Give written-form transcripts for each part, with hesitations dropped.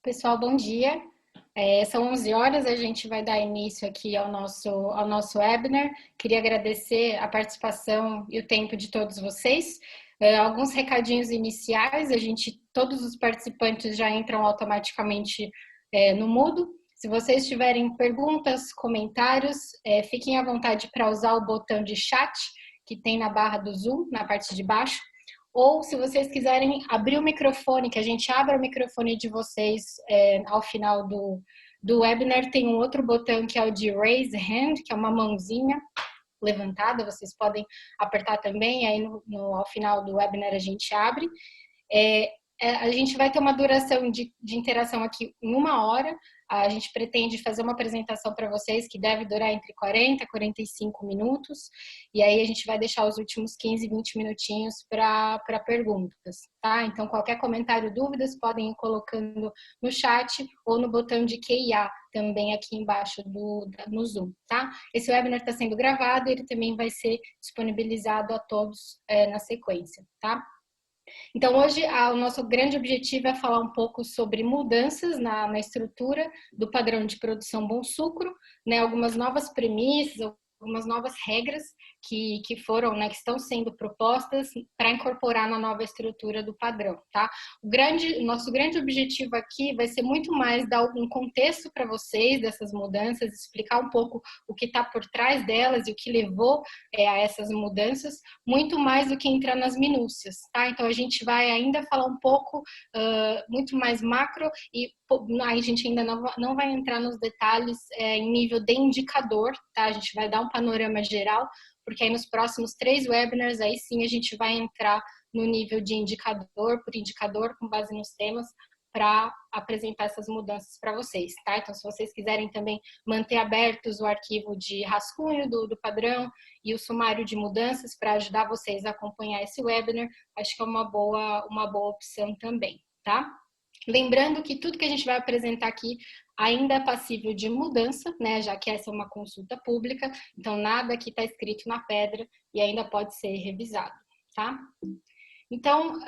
Pessoal, bom dia. São 11 horas, a gente vai dar início aqui ao nosso webinar. Queria agradecer a participação e o tempo de todos vocês. Alguns recadinhos iniciais, todos os participantes já entram automaticamente no Mudo. Se vocês tiverem perguntas, comentários, fiquem à vontade para usar o botão de chat que tem na barra do Zoom, na parte de baixo. Ou, se vocês quiserem abrir o microfone, que a gente abra o microfone de vocês ao final do webinar, tem um outro botão que é o de Raise Hand, que é uma mãozinha levantada, vocês podem apertar também, aí ao final do webinar a gente abre. A gente vai ter uma duração de interação aqui em 1 hora. A gente pretende fazer uma apresentação para vocês que deve durar entre 40 e 45 minutos. E aí a gente vai deixar os últimos 15, 20 minutinhos para perguntas, tá? Então, qualquer comentário, dúvidas, podem ir colocando no chat ou no botão de Q&A também aqui embaixo no Zoom, tá? Esse webinar está sendo gravado e ele também vai ser disponibilizado a todos na sequência, tá? Então, hoje, o nosso grande objetivo é falar um pouco sobre mudanças na estrutura do padrão de produção Bom Sucro, né, algumas novas premissas, algumas novas regras que foram, né, que estão sendo propostas para incorporar na nova estrutura do padrão, tá? Nosso grande objetivo aqui vai ser muito mais dar um contexto para vocês dessas mudanças, explicar um pouco o que está por trás delas e o que levou a essas mudanças, muito mais do que entrar nas minúcias, tá? Então, a gente vai ainda falar um pouco, muito mais macro, e a gente ainda não vai entrar nos detalhes em nível de indicador, tá? A gente vai dar um panorama geral, porque aí nos próximos 3 webinars, aí sim a gente vai entrar no nível de indicador por indicador, com base nos temas, para apresentar essas mudanças para vocês, tá? Então, se vocês quiserem também manter abertos o arquivo de rascunho do padrão e o sumário de mudanças para ajudar vocês a acompanhar esse webinar, acho que é uma boa opção também, tá? Lembrando que tudo que a gente vai apresentar aqui ainda é passível de mudança, né? Já que essa é uma consulta pública, então nada aqui está escrito na pedra e ainda pode ser revisado, tá? Então,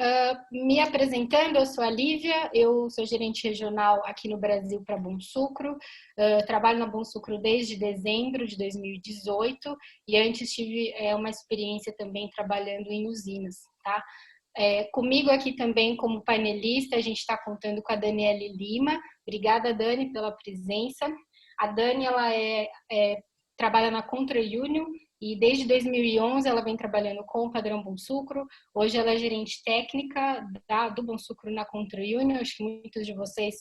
me apresentando, eu sou a Lívia, eu sou gerente regional aqui no Brasil para Bom Sucro, trabalho na Bom Sucro desde dezembro de 2018 e antes tive uma experiência também trabalhando em usinas, tá? Comigo aqui também como painelista, a gente está contando com a Daniele Lima. Obrigada, Dani, pela presença. A Dani, ela trabalha na Contra Union e desde 2011 ela vem trabalhando com o padrão Bom Sucro. Hoje ela é gerente técnica do Bom Sucro na Contra Union. Acho que muitos de vocês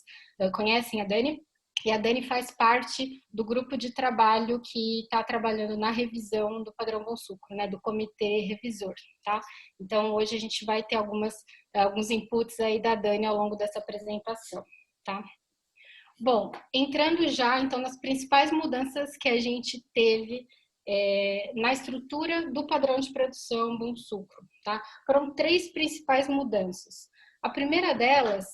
conhecem a Dani. E a Dani faz parte do grupo de trabalho que está trabalhando na revisão do padrão Bom Sucro, né, do comitê revisor, tá? Então, hoje a gente vai ter alguns inputs aí da Dani ao longo dessa apresentação, tá? Bom, entrando já, então, nas principais mudanças que a gente teve na estrutura do padrão de produção Bom Sucro, tá? Foram 3 principais mudanças. A primeira delas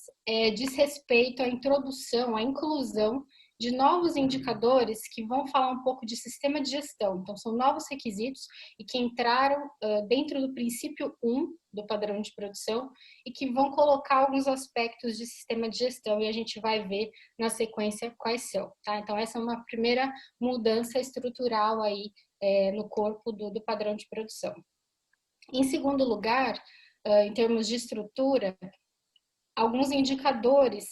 diz respeito à introdução, à inclusão de novos indicadores que vão falar um pouco de sistema de gestão. Então, são novos requisitos e que entraram dentro do princípio 1 do padrão de produção e que vão colocar alguns aspectos de sistema de gestão e a gente vai ver na sequência quais são, tá? Então, essa é uma primeira mudança estrutural aí no corpo do padrão de produção. Em segundo lugar, em termos de estrutura, alguns indicadores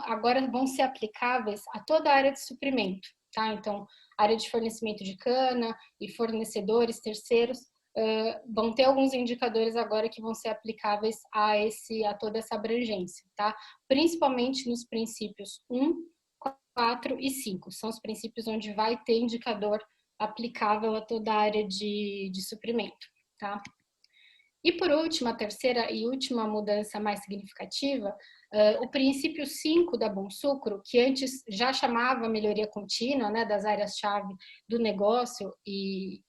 agora vão ser aplicáveis a toda a área de suprimento, tá? Então, área de fornecimento de cana e fornecedores terceiros vão ter alguns indicadores agora que vão ser aplicáveis a toda essa abrangência, tá? Principalmente nos princípios 1, 4 e 5. São os princípios onde vai ter indicador aplicável a toda a área de suprimento, tá? E por último, a terceira e última mudança mais significativa, o princípio 5 da Bom Sucro, que antes já chamava melhoria contínua, né, das áreas-chave do negócio e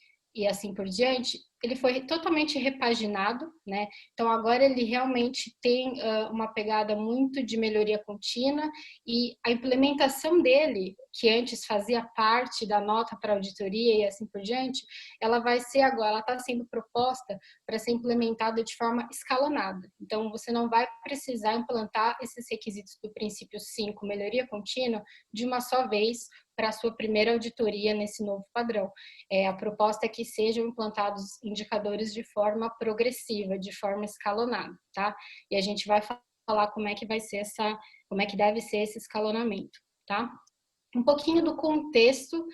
assim por diante, ele foi totalmente repaginado, né? Então agora ele realmente tem uma pegada muito de melhoria contínua e a implementação dele, que antes fazia parte da nota para auditoria e assim por diante, ela vai ser agora, ela está sendo proposta para ser implementada de forma escalonada. Então você não vai precisar implantar esses requisitos do princípio 5, melhoria contínua, de uma só vez para a sua primeira auditoria nesse novo padrão. A proposta é que sejam implantados indicadores de forma progressiva, de forma escalonada, tá? E a gente vai falar como é que vai ser como é que deve ser esse escalonamento, tá? Um pouquinho do contexto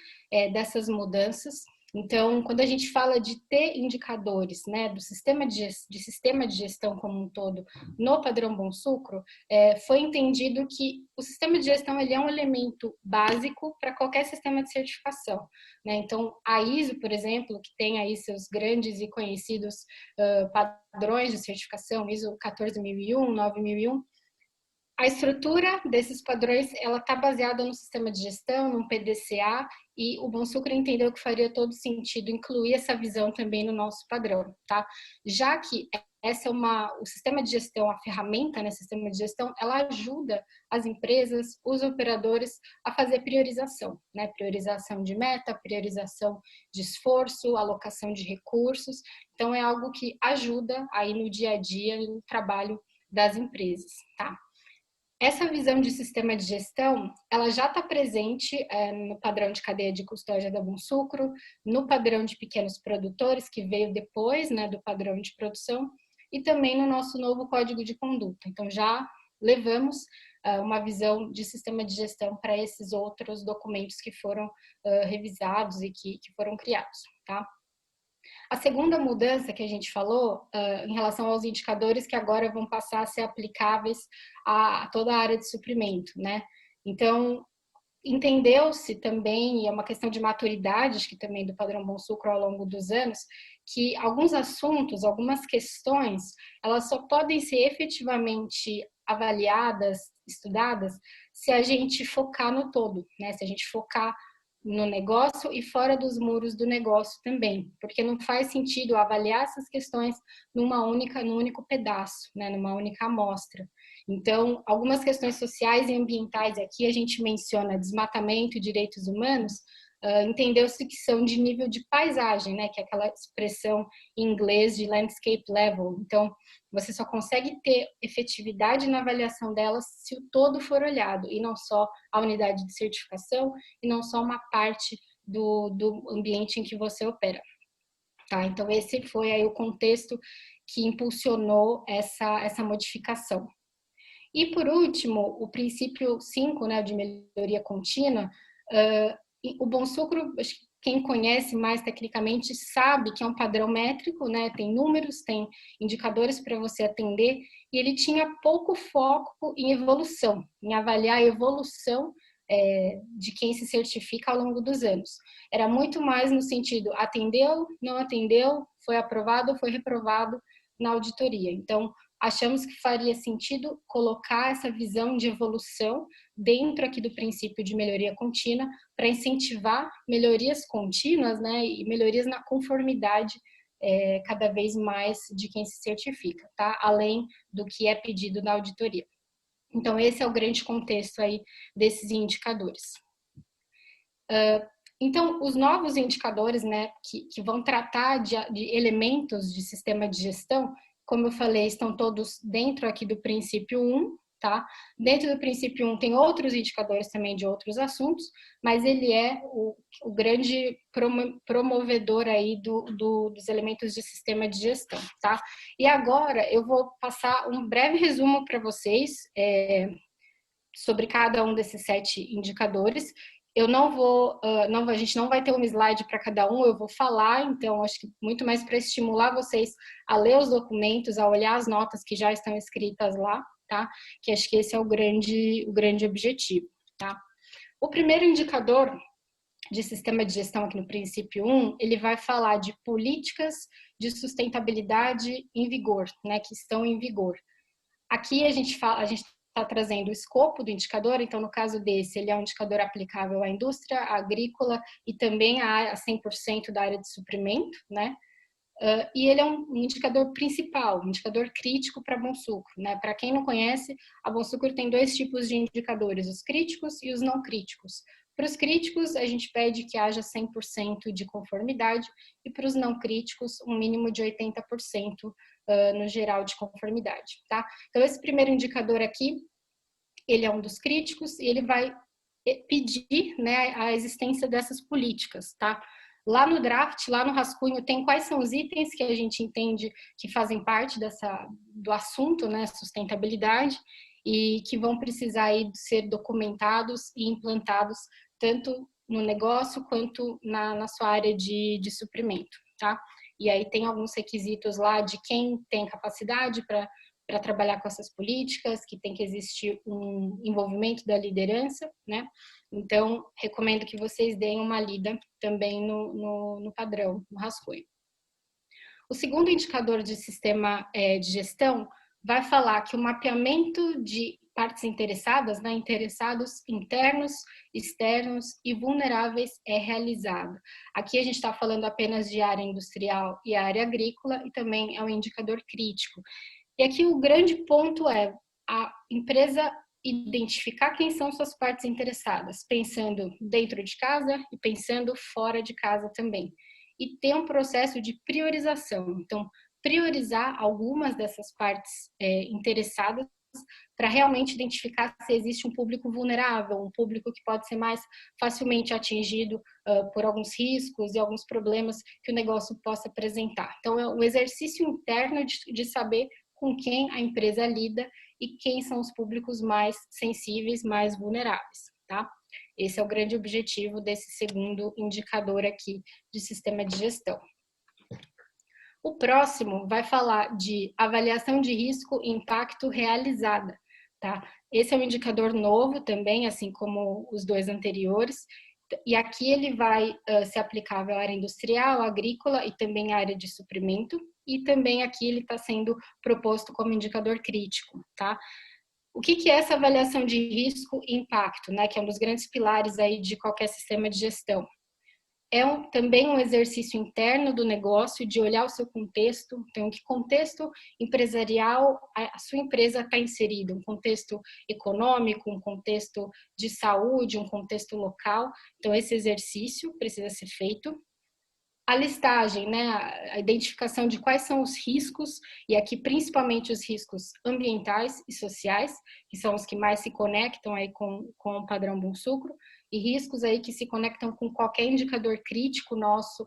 dessas mudanças. Então, quando a gente fala de ter indicadores, né, do sistema de gestão como um todo no padrão Bom Sucro, foi entendido que o sistema de gestão ele é um elemento básico para qualquer sistema de certificação, né? Então, a ISO, por exemplo, que tem aí seus grandes e conhecidos padrões de certificação, ISO 14001, 9001, a estrutura desses padrões, ela está baseada no sistema de gestão, no PDCA, e o Bom Sucro entendeu que faria todo sentido incluir essa visão também no nosso padrão, tá? Já que essa é o sistema de gestão, a ferramenta, né, sistema de gestão, ela ajuda as empresas, os operadores a fazer priorização, né? Priorização de meta, priorização de esforço, alocação de recursos. Então, é algo que ajuda aí no dia a dia, no trabalho das empresas, tá? Essa visão de sistema de gestão, ela já está presente no padrão de cadeia de custódia da Bom Sucro, no padrão de pequenos produtores, que veio depois, né, do padrão de produção, e também no nosso novo código de conduta. Então, já levamos uma visão de sistema de gestão para esses outros documentos que foram revisados e que foram criados, tá? A segunda mudança que a gente falou, em relação aos indicadores que agora vão passar a ser aplicáveis a toda a área de suprimento, né? Então, entendeu-se também, e é uma questão de maturidade, acho que também do padrão Bom Sucro ao longo dos anos, que alguns assuntos, algumas questões, elas só podem ser efetivamente avaliadas, estudadas, se a gente focar no todo, né? Se a gente focar no negócio e fora dos muros do negócio também, porque não faz sentido avaliar essas questões num único pedaço, né? Numa única amostra. Então, algumas questões sociais e ambientais aqui a gente menciona desmatamento e direitos humanos, entendeu-se que são de nível de paisagem, né, que é aquela expressão em inglês de landscape level. Então, você só consegue ter efetividade na avaliação delas se o todo for olhado, e não só a unidade de certificação, e não só uma parte do ambiente em que você opera. Tá? Então, esse foi aí o contexto que impulsionou essa modificação. E, por último, o princípio 5, né, de melhoria contínua, o Bom Sucro, quem conhece mais tecnicamente sabe que é um padrão métrico, né, tem números, tem indicadores para você atender, e ele tinha pouco foco em evolução, em avaliar a evolução de quem se certifica ao longo dos anos. Era muito mais no sentido, atendeu, não atendeu, foi aprovado ou foi reprovado na auditoria. Então, achamos que faria sentido colocar essa visão de evolução dentro aqui do princípio de melhoria contínua para incentivar melhorias contínuas, né, e melhorias na conformidade cada vez mais de quem se certifica, tá? Além do que é pedido na auditoria. Então, esse é o grande contexto aí desses indicadores. Então, os novos indicadores, né, que vão tratar de elementos de sistema de gestão, como eu falei, estão todos dentro aqui do princípio 1, tá? Dentro do princípio 1 tem outros indicadores também de outros assuntos, mas ele é o grande promovedor aí dos elementos de sistema de gestão, tá? E agora eu vou passar um breve resumo para vocês sobre cada um desses 7 indicadores. Eu não vou, a gente não vai ter um slide para cada um, eu vou falar, então acho que muito mais para estimular vocês a ler os documentos, a olhar as notas que já estão escritas lá, tá? Que acho que esse é o grande objetivo, tá? O primeiro indicador de sistema de gestão aqui no princípio 1, ele vai falar de políticas de sustentabilidade em vigor, né, que estão em vigor. Aqui a gente está trazendo o escopo do indicador, então no caso desse, ele é um indicador aplicável à indústria, à agrícola e também a 100% da área de suprimento, né? e ele é um indicador principal, um indicador crítico para Bom Sucro, né? Para quem não conhece, a Bom Sucro tem dois tipos de indicadores, os críticos e os não críticos. Para os críticos, a gente pede que haja 100% de conformidade e para os não críticos, um mínimo de 80% no geral de conformidade, tá? Então, esse primeiro indicador aqui, ele é um dos críticos e ele vai pedir, né, a existência dessas políticas, tá? Lá no draft, lá no rascunho, tem quais são os itens que a gente entende que fazem parte do assunto, né, sustentabilidade, e que vão precisar aí ser documentados e implantados tanto no negócio quanto na sua área de suprimento, tá? E aí tem alguns requisitos lá de quem tem capacidade para trabalhar com essas políticas, que tem que existir um envolvimento da liderança, né? Então, recomendo que vocês deem uma lida também no padrão, no rascunho. O segundo indicador de sistema de gestão vai falar que o mapeamento de partes interessadas, né, interessados internos, externos e vulneráveis é realizado. Aqui a gente está falando apenas de área industrial e área agrícola e também é um indicador crítico. E aqui o grande ponto é a empresa identificar quem são suas partes interessadas, pensando dentro de casa e pensando fora de casa também. E ter um processo de priorização. Então, priorizar algumas dessas partes interessadas para realmente identificar se existe um público vulnerável, um público que pode ser mais facilmente atingido por alguns riscos e alguns problemas que o negócio possa apresentar. Então, é um exercício interno de saber com quem a empresa lida e quem são os públicos mais sensíveis, mais vulneráveis, tá? Esse é o grande objetivo desse segundo indicador aqui de sistema de gestão. O próximo vai falar de avaliação de risco e impacto realizada, tá? Esse é um indicador novo também, assim como os dois anteriores, e aqui ele vai ser aplicável à área industrial, agrícola e também à área de suprimento, e também aqui ele está sendo proposto como indicador crítico, tá? O que é essa avaliação de risco e impacto, né? Que é um dos grandes pilares aí de qualquer sistema de gestão. É também um exercício interno do negócio de olhar o seu contexto, então que contexto empresarial a sua empresa está inserida, um contexto econômico, um contexto de saúde, um contexto local, então esse exercício precisa ser feito. A listagem, né, a identificação de quais são os riscos, e aqui principalmente os riscos ambientais e sociais, que são os que mais se conectam aí com o padrão Bom Sucro, e riscos aí que se conectam com qualquer indicador crítico nosso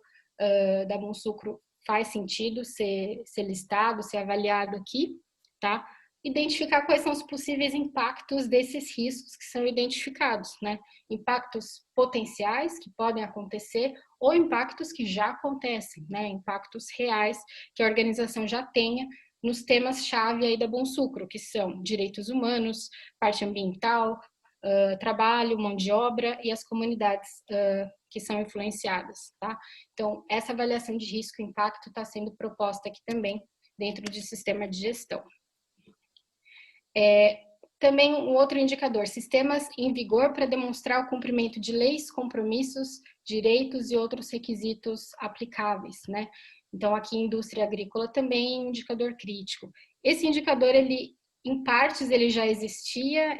da Bom Sucro faz sentido ser listado, ser avaliado aqui, tá? Identificar quais são os possíveis impactos desses riscos que são identificados, né? Impactos potenciais que podem acontecer ou impactos que já acontecem, né? Impactos reais que a organização já tenha nos temas-chave aí da Bom Sucro, que são direitos humanos, parte ambiental, trabalho, mão de obra e as comunidades que são influenciadas, tá? Então, essa avaliação de risco e impacto está sendo proposta aqui também dentro de sistema de gestão. Também um outro indicador, sistemas em vigor para demonstrar o cumprimento de leis, compromissos, direitos e outros requisitos aplicáveis, né? Então, aqui indústria agrícola também é um indicador crítico. Esse indicador, ele, em partes, ele já existia,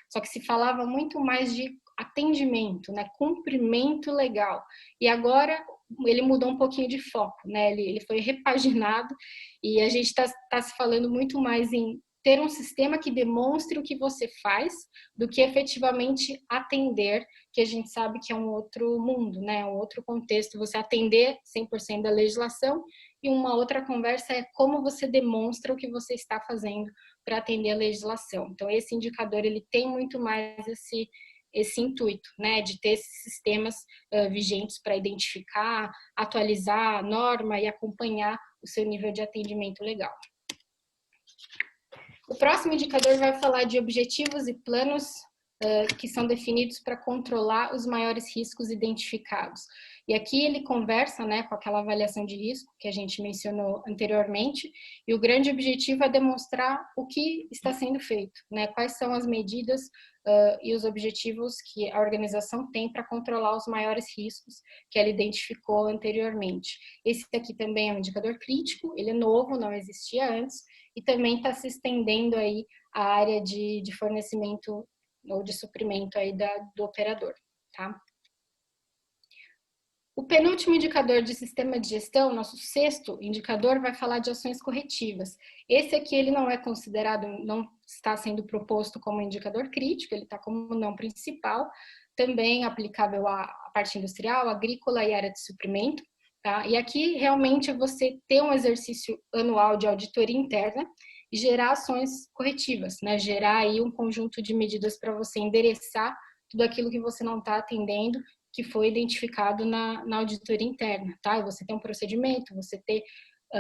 só que se falava muito mais de atendimento, né? Cumprimento legal. E agora ele mudou um pouquinho de foco, né? Ele foi repaginado e a gente está se falando muito mais em ter um sistema que demonstre o que você faz do que efetivamente atender, que a gente sabe que é um outro mundo, né? Um outro contexto, você atender 100% da legislação, e uma outra conversa é como você demonstra o que você está fazendo para atender a legislação. Então, esse indicador, ele tem muito mais esse intuito, né, de ter esses sistemas vigentes para identificar, atualizar a norma e acompanhar o seu nível de atendimento legal. O próximo indicador vai falar de objetivos e planos que são definidos para controlar os maiores riscos identificados. E aqui ele conversa, né, com aquela avaliação de risco que a gente mencionou anteriormente, e o grande objetivo é demonstrar o que está sendo feito, né, quais são as medidas e os objetivos que a organização tem para controlar os maiores riscos que ela identificou anteriormente. Esse aqui também é um indicador crítico, ele é novo, não existia antes, e também está se estendendo aí a área de fornecimento ou de suprimento aí do operador, tá? O penúltimo indicador de sistema de gestão, nosso sexto indicador, vai falar de ações corretivas. Esse aqui ele não é considerado, não está sendo proposto como indicador crítico, ele está como não principal, também aplicável à parte industrial, agrícola e área de suprimento. Tá? E aqui realmente é você ter um exercício anual de auditoria interna e gerar ações corretivas, né? Gerar aí um conjunto de medidas para você endereçar tudo aquilo que você não está atendendo, que foi identificado na auditoria interna, tá? Você tem um procedimento, você tem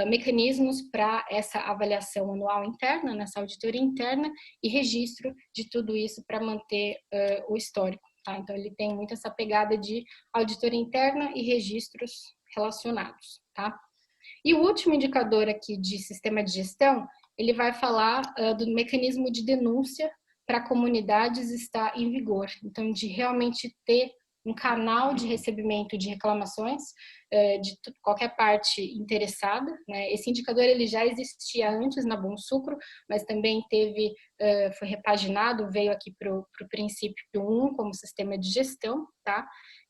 mecanismos para essa avaliação anual interna, nessa auditoria interna, e registro de tudo isso para manter o histórico, tá? Então, ele tem muito essa pegada de auditoria interna e registros relacionados, tá? E o último indicador aqui de sistema de gestão, ele vai falar do mecanismo de denúncia para comunidades estar em vigor. Então, de realmente ter um canal de recebimento de reclamações de qualquer parte interessada, né? Esse indicador ele já existia antes na Bom Sucro, mas também foi repaginado, veio aqui para o princípio 1 como sistema de gestão, tá?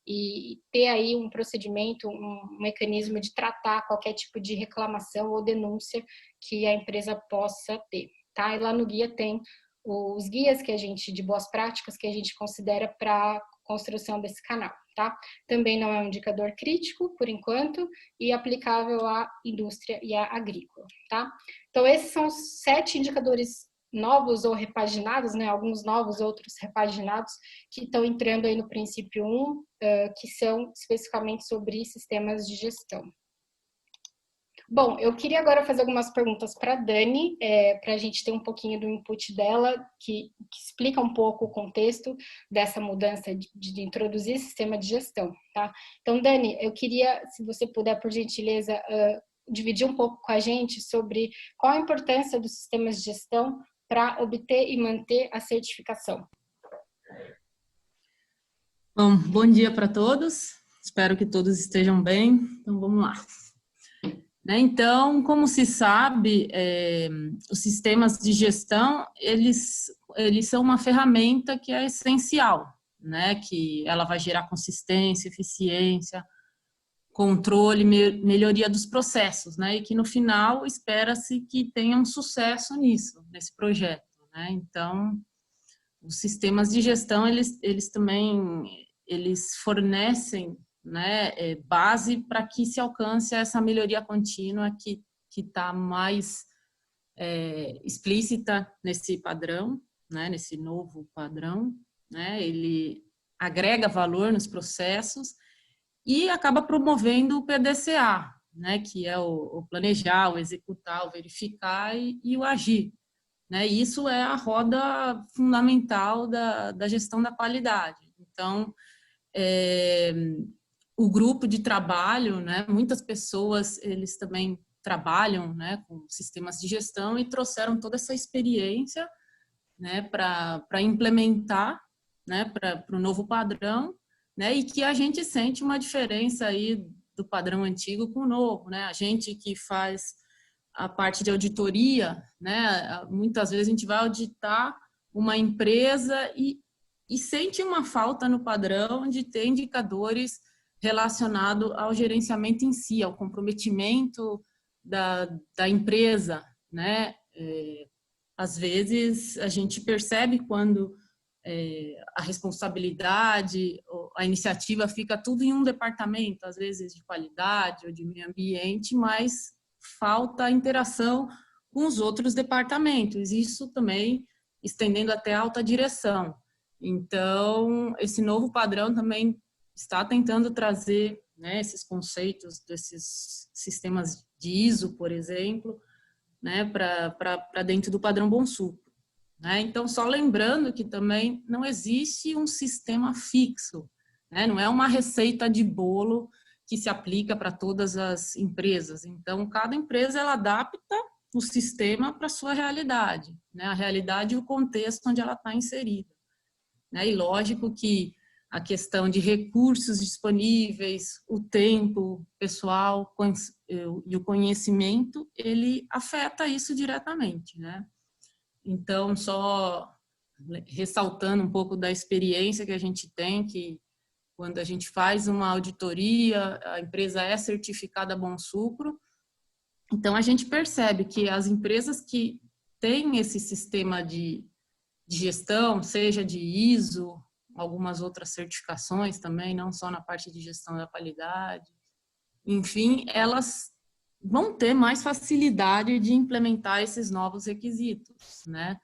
E ter aí um procedimento, um mecanismo de tratar qualquer tipo de reclamação ou denúncia que a empresa possa ter, tá? E lá no guia tem os guias que a gente, de boas práticas, que a gente considera para construção desse canal, tá? Também não é um indicador crítico, por enquanto, e aplicável à indústria e à agrícola, tá? Então, esses são os 7 indicadores novos ou repaginados, né? Alguns novos, outros repaginados, que estão entrando aí no princípio 1, que são especificamente sobre sistemas de gestão. Bom, eu queria agora fazer algumas perguntas para a Dani, para a gente ter um pouquinho do input dela, que explica um pouco o contexto dessa mudança de introduzir sistema de gestão, tá? Então, Dani, eu queria, se você puder, por gentileza, dividir um pouco com a gente sobre qual a importância dos sistemas de gestão para obter e manter a certificação. Bom dia para todos, espero que todos estejam bem, então vamos lá. Então, como se sabe, os sistemas de gestão, eles são uma ferramenta que é essencial, né? Que ela vai gerar consistência, eficiência, controle, melhoria dos processos, né? E que no final espera-se que tenha um sucesso nesse projeto, né? Então, os sistemas de gestão, eles também fornecem, né, base para que se alcance essa melhoria contínua que está mais explícita nesse padrão, né, nesse novo padrão, né? Ele agrega valor nos processos e acaba promovendo o PDCA, né, que é o planejar, o executar, o verificar e o agir. Né? Isso é a roda fundamental da gestão da qualidade. Então, o grupo de trabalho, né, muitas pessoas, eles também trabalham, né, com sistemas de gestão e trouxeram toda essa experiência, né, para implementar, né, para o novo padrão, né, e que a gente sente uma diferença aí do padrão antigo com o novo, né? A gente que faz a parte de auditoria, né? Muitas vezes a gente vai auditar uma empresa e sente uma falta no padrão de ter indicadores relacionados ao gerenciamento em si, ao comprometimento da empresa, né? Às vezes a gente percebe quando a responsabilidade, a iniciativa fica tudo em um departamento, às vezes de qualidade ou de meio ambiente, mas falta a interação com os outros departamentos, isso também estendendo até a alta direção. Então, esse novo padrão também está tentando trazer, né, esses conceitos desses sistemas de ISO, por exemplo, né, para dentro do padrão Bom Sucro. né? Então, só lembrando que também não existe um sistema fixo, né? Não é uma receita de bolo que se aplica para todas as empresas. Então, cada empresa ela adapta o sistema para a sua realidade, né? A realidade e o contexto onde ela está inserida, né? E lógico que a questão de recursos disponíveis, o tempo pessoal e o conhecimento, ele afeta isso diretamente, né? Então, só ressaltando um pouco da experiência que a gente tem, que quando a gente faz uma auditoria, a empresa é certificada Bom Sucro, então a gente percebe que as empresas que têm esse sistema de gestão, seja de ISO, algumas outras certificações também, não só na parte de gestão da qualidade, enfim, elas vão ter mais facilidade de implementar esses novos requisitos, né?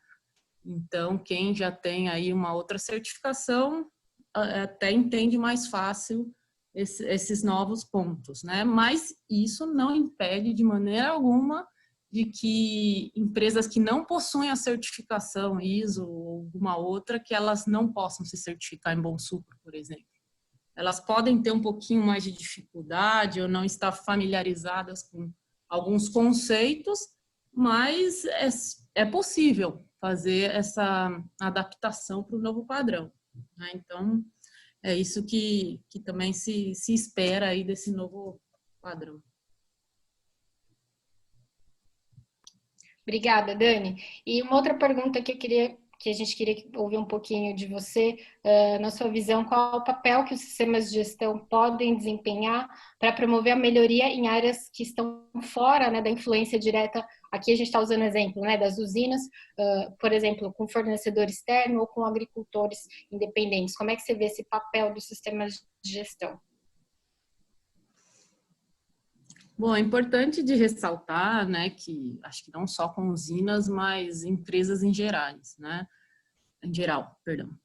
Então, quem já tem aí uma outra certificação até entende mais fácil esses novos pontos, né? Mas isso não impede de maneira alguma de que empresas que não possuem a certificação ISO ou alguma outra, que elas não possam se certificar em Bom Sucro, por exemplo. Elas podem ter um pouquinho mais de dificuldade ou não estar familiarizadas com alguns conceitos, mas é possível fazer essa adaptação para o novo padrão, né? Então, é isso que também se espera aí desse novo padrão. Obrigada, Dani. E uma outra pergunta que a gente queria ouvir um pouquinho de você, na sua visão, qual é o papel que os sistemas de gestão podem desempenhar para promover a melhoria em áreas que estão fora, né, da influência direta. Aqui a gente está usando exemplo, né, das usinas, por exemplo, com fornecedor externo ou com agricultores independentes. Como é que você vê esse papel dos sistemas de gestão? Bom, é importante de ressaltar, né, que acho que não só com usinas, mas empresas em gerais, né, em geral, perdão.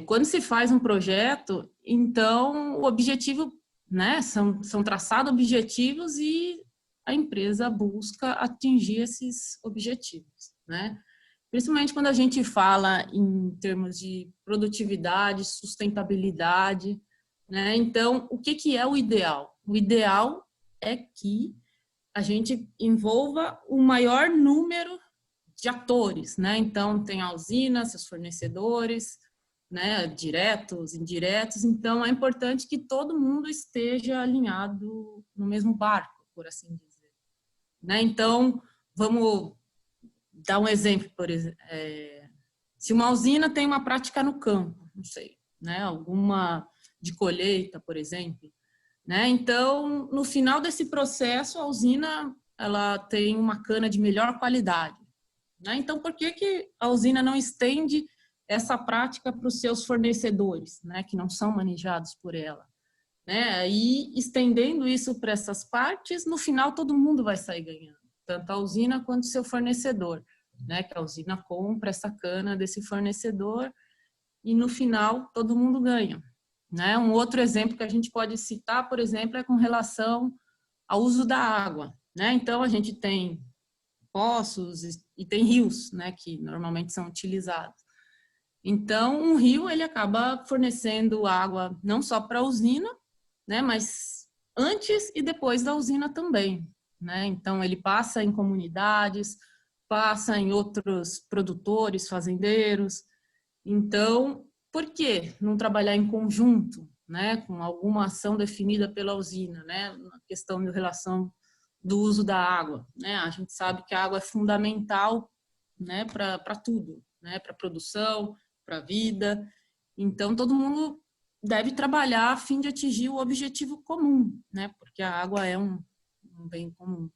Quando se faz um projeto, então o objetivo, né, são traçados objetivos e a empresa busca atingir esses objetivos, né? Principalmente quando a gente fala em termos de produtividade, sustentabilidade, né? Então, o que é o ideal? O ideal é que a gente envolva o maior número de atores, né? Então, tem a usina, seus fornecedores, né? Diretos, indiretos. Então, é importante que todo mundo esteja alinhado no mesmo barco, por assim dizer, né? Então, vamos dar um exemplo, por exemplo. Se uma usina tem uma prática no campo, não sei, né? Alguma de colheita, por exemplo, né? Então, no final desse processo, a usina ela tem uma cana de melhor qualidade, né? Então, por que a usina não estende essa prática para os seus fornecedores, né? Que não são manejados por ela, né? E estendendo isso para essas partes, no final todo mundo vai sair ganhando, tanto a usina quanto o seu fornecedor, né? Que a usina compra essa cana desse fornecedor e no final todo mundo ganha, né? Um outro exemplo que a gente pode citar, por exemplo, é com relação ao uso da água, né? Então a gente tem poços e tem rios, né, que normalmente são utilizados. Então, um rio ele acaba fornecendo água não só para a usina, né, mas antes e depois da usina também, né? Então ele passa em comunidades, passa em outros produtores, fazendeiros. Então, por que não trabalhar em conjunto, né, com alguma ação definida pela usina, né, na questão de relação do uso da água, né? A gente sabe que a água é fundamental, né, para tudo, né, para a produção, para a vida. Então, todo mundo deve trabalhar a fim de atingir o objetivo comum, né, porque a água é um bem comum,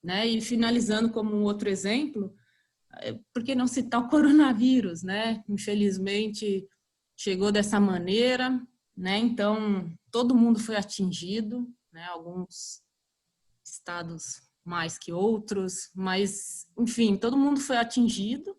né? E finalizando como um outro exemplo, por que não citar o coronavírus, né? Infelizmente, chegou dessa maneira, né? Então, todo mundo foi atingido, né? Alguns estados mais que outros, mas, enfim, todo mundo foi atingido,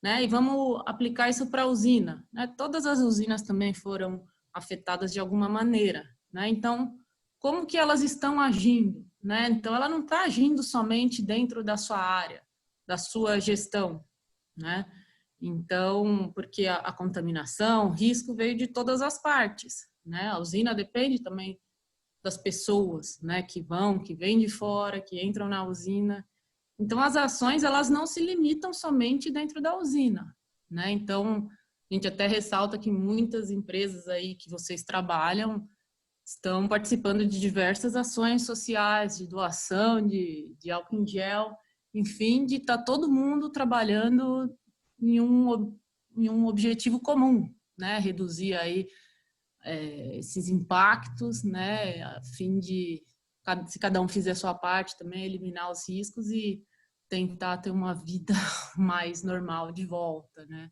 né? E vamos aplicar isso para a usina, né? Todas as usinas também foram afetadas de alguma maneira, né? Então, como que elas estão agindo, né? Então, ela não está agindo somente dentro da sua área, da sua gestão, né? Então, porque a contaminação, o risco veio de todas as partes, né? A usina depende também das pessoas, né, que vêm de fora, que entram na usina. Então, as ações, elas não se limitam somente dentro da usina, né? Então, a gente até ressalta que muitas empresas aí que vocês trabalham estão participando de diversas ações sociais, de doação de álcool em gel, enfim, de estar todo mundo trabalhando em um objetivo comum, né? Reduzir aí esses impactos, né? A fim de, se cada um fizer a sua parte também, eliminar os riscos e tentar ter uma vida mais normal de volta, né?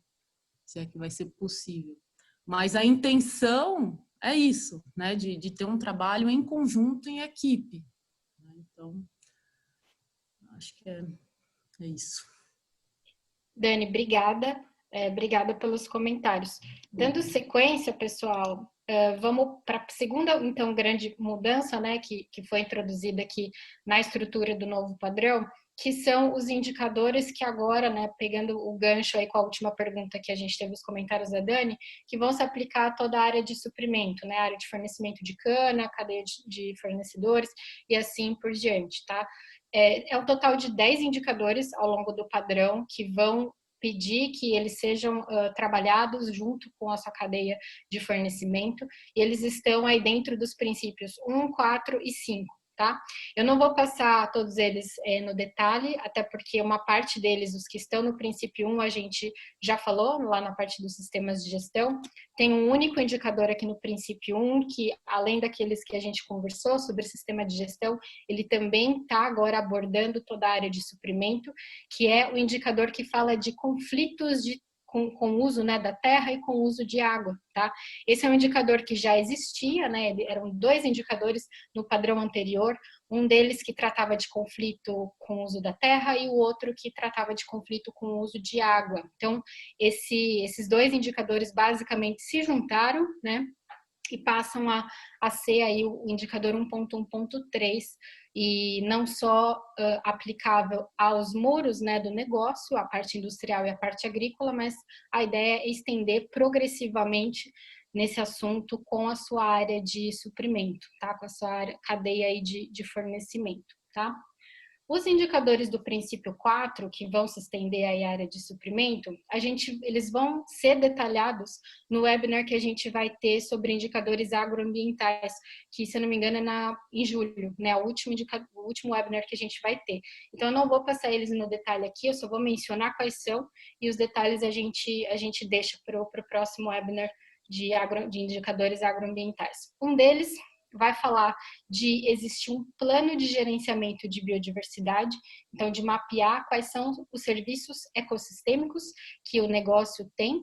Se é que vai ser possível. Mas a intenção é isso, né? De ter um trabalho em conjunto, em equipe. Então, acho que é isso. Dani, obrigada. Obrigada pelos comentários. Dando sequência, pessoal, vamos para a segunda, então, grande mudança, né, que foi introduzida aqui na estrutura do novo padrão, que são os indicadores que agora, né, pegando o gancho aí com a última pergunta que a gente teve os comentários da Dani, que vão se aplicar a toda a área de suprimento, né, a área de fornecimento de cana, cadeia de fornecedores e assim por diante, tá? É um total de 10 indicadores ao longo do padrão que vão pedir que eles sejam trabalhados junto com a sua cadeia de fornecimento, e eles estão aí dentro dos princípios 1, 4 e 5. Tá? Eu não vou passar todos eles no detalhe, até porque uma parte deles, os que estão no princípio 1, a gente já falou lá na parte dos sistemas de gestão. Tem um único indicador aqui no princípio 1, que além daqueles que a gente conversou sobre sistema de gestão, ele também está agora abordando toda a área de suprimento, que é o indicador que fala de conflitos com o uso, né, da terra e com o uso de água, tá? Esse é um indicador que já existia, né? Eram 2 indicadores no padrão anterior, um deles que tratava de conflito com o uso da terra e o outro que tratava de conflito com o uso de água. Então, esses 2 indicadores basicamente se juntaram, né? E passam a ser aí o indicador 1.1.3, e não só aplicável aos muros, né, do negócio, a parte industrial e a parte agrícola, mas a ideia é estender progressivamente nesse assunto com a sua área de suprimento, tá? Com a sua área, cadeia aí de fornecimento, tá? Os indicadores do princípio 4, que vão se estender à área de suprimento, eles vão ser detalhados no webinar que a gente vai ter sobre indicadores agroambientais, que, se eu não me engano, em julho, né? O último webinar que a gente vai ter. Então, eu não vou passar eles no detalhe aqui, eu só vou mencionar quais são, e os detalhes a gente deixa para o próximo webinar de indicadores agroambientais. Um deles vai falar de existir um plano de gerenciamento de biodiversidade, então de mapear quais são os serviços ecossistêmicos que o negócio tem,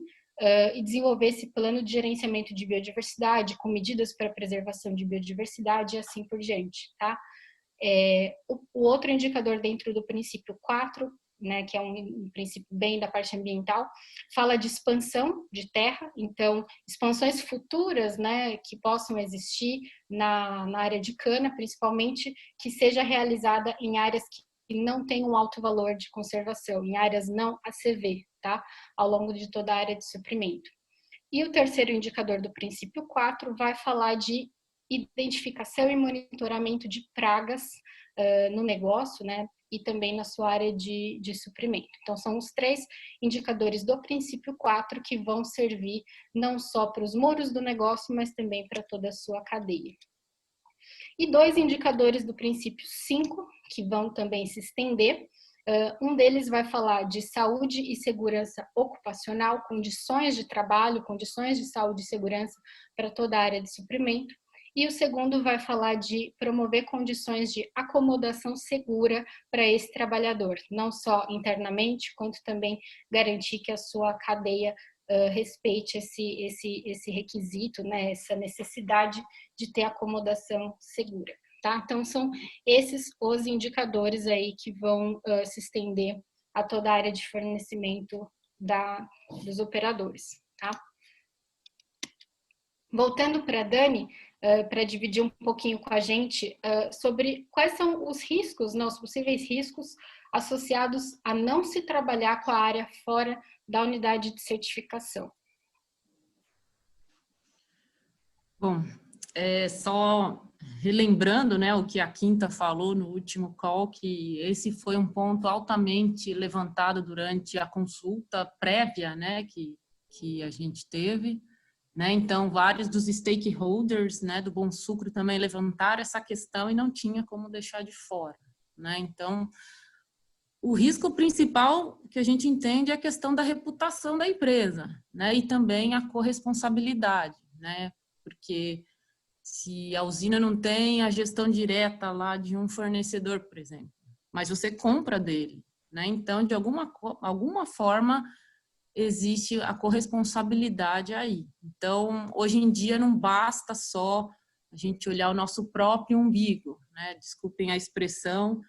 e desenvolver esse plano de gerenciamento de biodiversidade com medidas para preservação de biodiversidade e assim por diante, tá? O outro indicador dentro do princípio 4, né, que é um princípio bem da parte ambiental, fala de expansão de terra, então expansões futuras, né, que possam existir na área de cana, principalmente, que seja realizada em áreas que não têm um alto valor de conservação, em áreas não ACV, tá, ao longo de toda a área de suprimento. E o terceiro indicador do princípio 4 vai falar de identificação e monitoramento de pragas no negócio, né, e também na sua área de suprimento. Então, são os 3 indicadores do princípio 4 que vão servir não só para os muros do negócio, mas também para toda a sua cadeia. E 2 indicadores do princípio 5, que vão também se estender. Um deles vai falar de saúde e segurança ocupacional, condições de trabalho, condições de saúde e segurança para toda a área de suprimento. E o segundo vai falar de promover condições de acomodação segura para esse trabalhador, não só internamente, quanto também garantir que a sua cadeia respeite esse requisito, né, essa necessidade de ter acomodação segura. Tá? Então, são esses os indicadores aí que vão se estender a toda a área de fornecimento dos operadores. Tá? Voltando para a Dani, para dividir um pouquinho com a gente sobre quais são os riscos, né, os possíveis riscos associados a não se trabalhar com a área fora da unidade de certificação. Bom, só relembrando, né, o que a Quinta falou no último call, que esse foi um ponto altamente levantado durante a consulta prévia, né, que a gente teve, né? Então, vários dos stakeholders, né, do Bonsucro também levantaram essa questão e não tinha como deixar de fora, né? Então, o risco principal que a gente entende é a questão da reputação da empresa, né? E também a corresponsabilidade, né? Porque se a usina não tem a gestão direta lá de um fornecedor, por exemplo, mas você compra dele, né? Então, de alguma forma, existe a corresponsabilidade aí. Então, hoje em dia, não basta só a gente olhar o nosso próprio umbigo, né? Desculpem a expressão,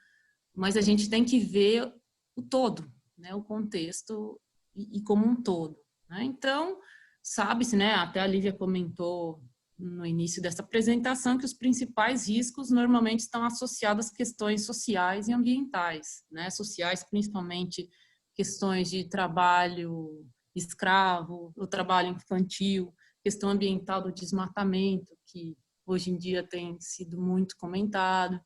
mas a gente tem que ver o todo, né? O contexto e como um todo, né? Então, sabe-se, né? Até a Lívia comentou no início dessa apresentação que os principais riscos normalmente estão associados às questões sociais e ambientais, né? Sociais, principalmente questões de trabalho escravo, o trabalho infantil, questão ambiental do desmatamento, que hoje em dia tem sido muito comentado.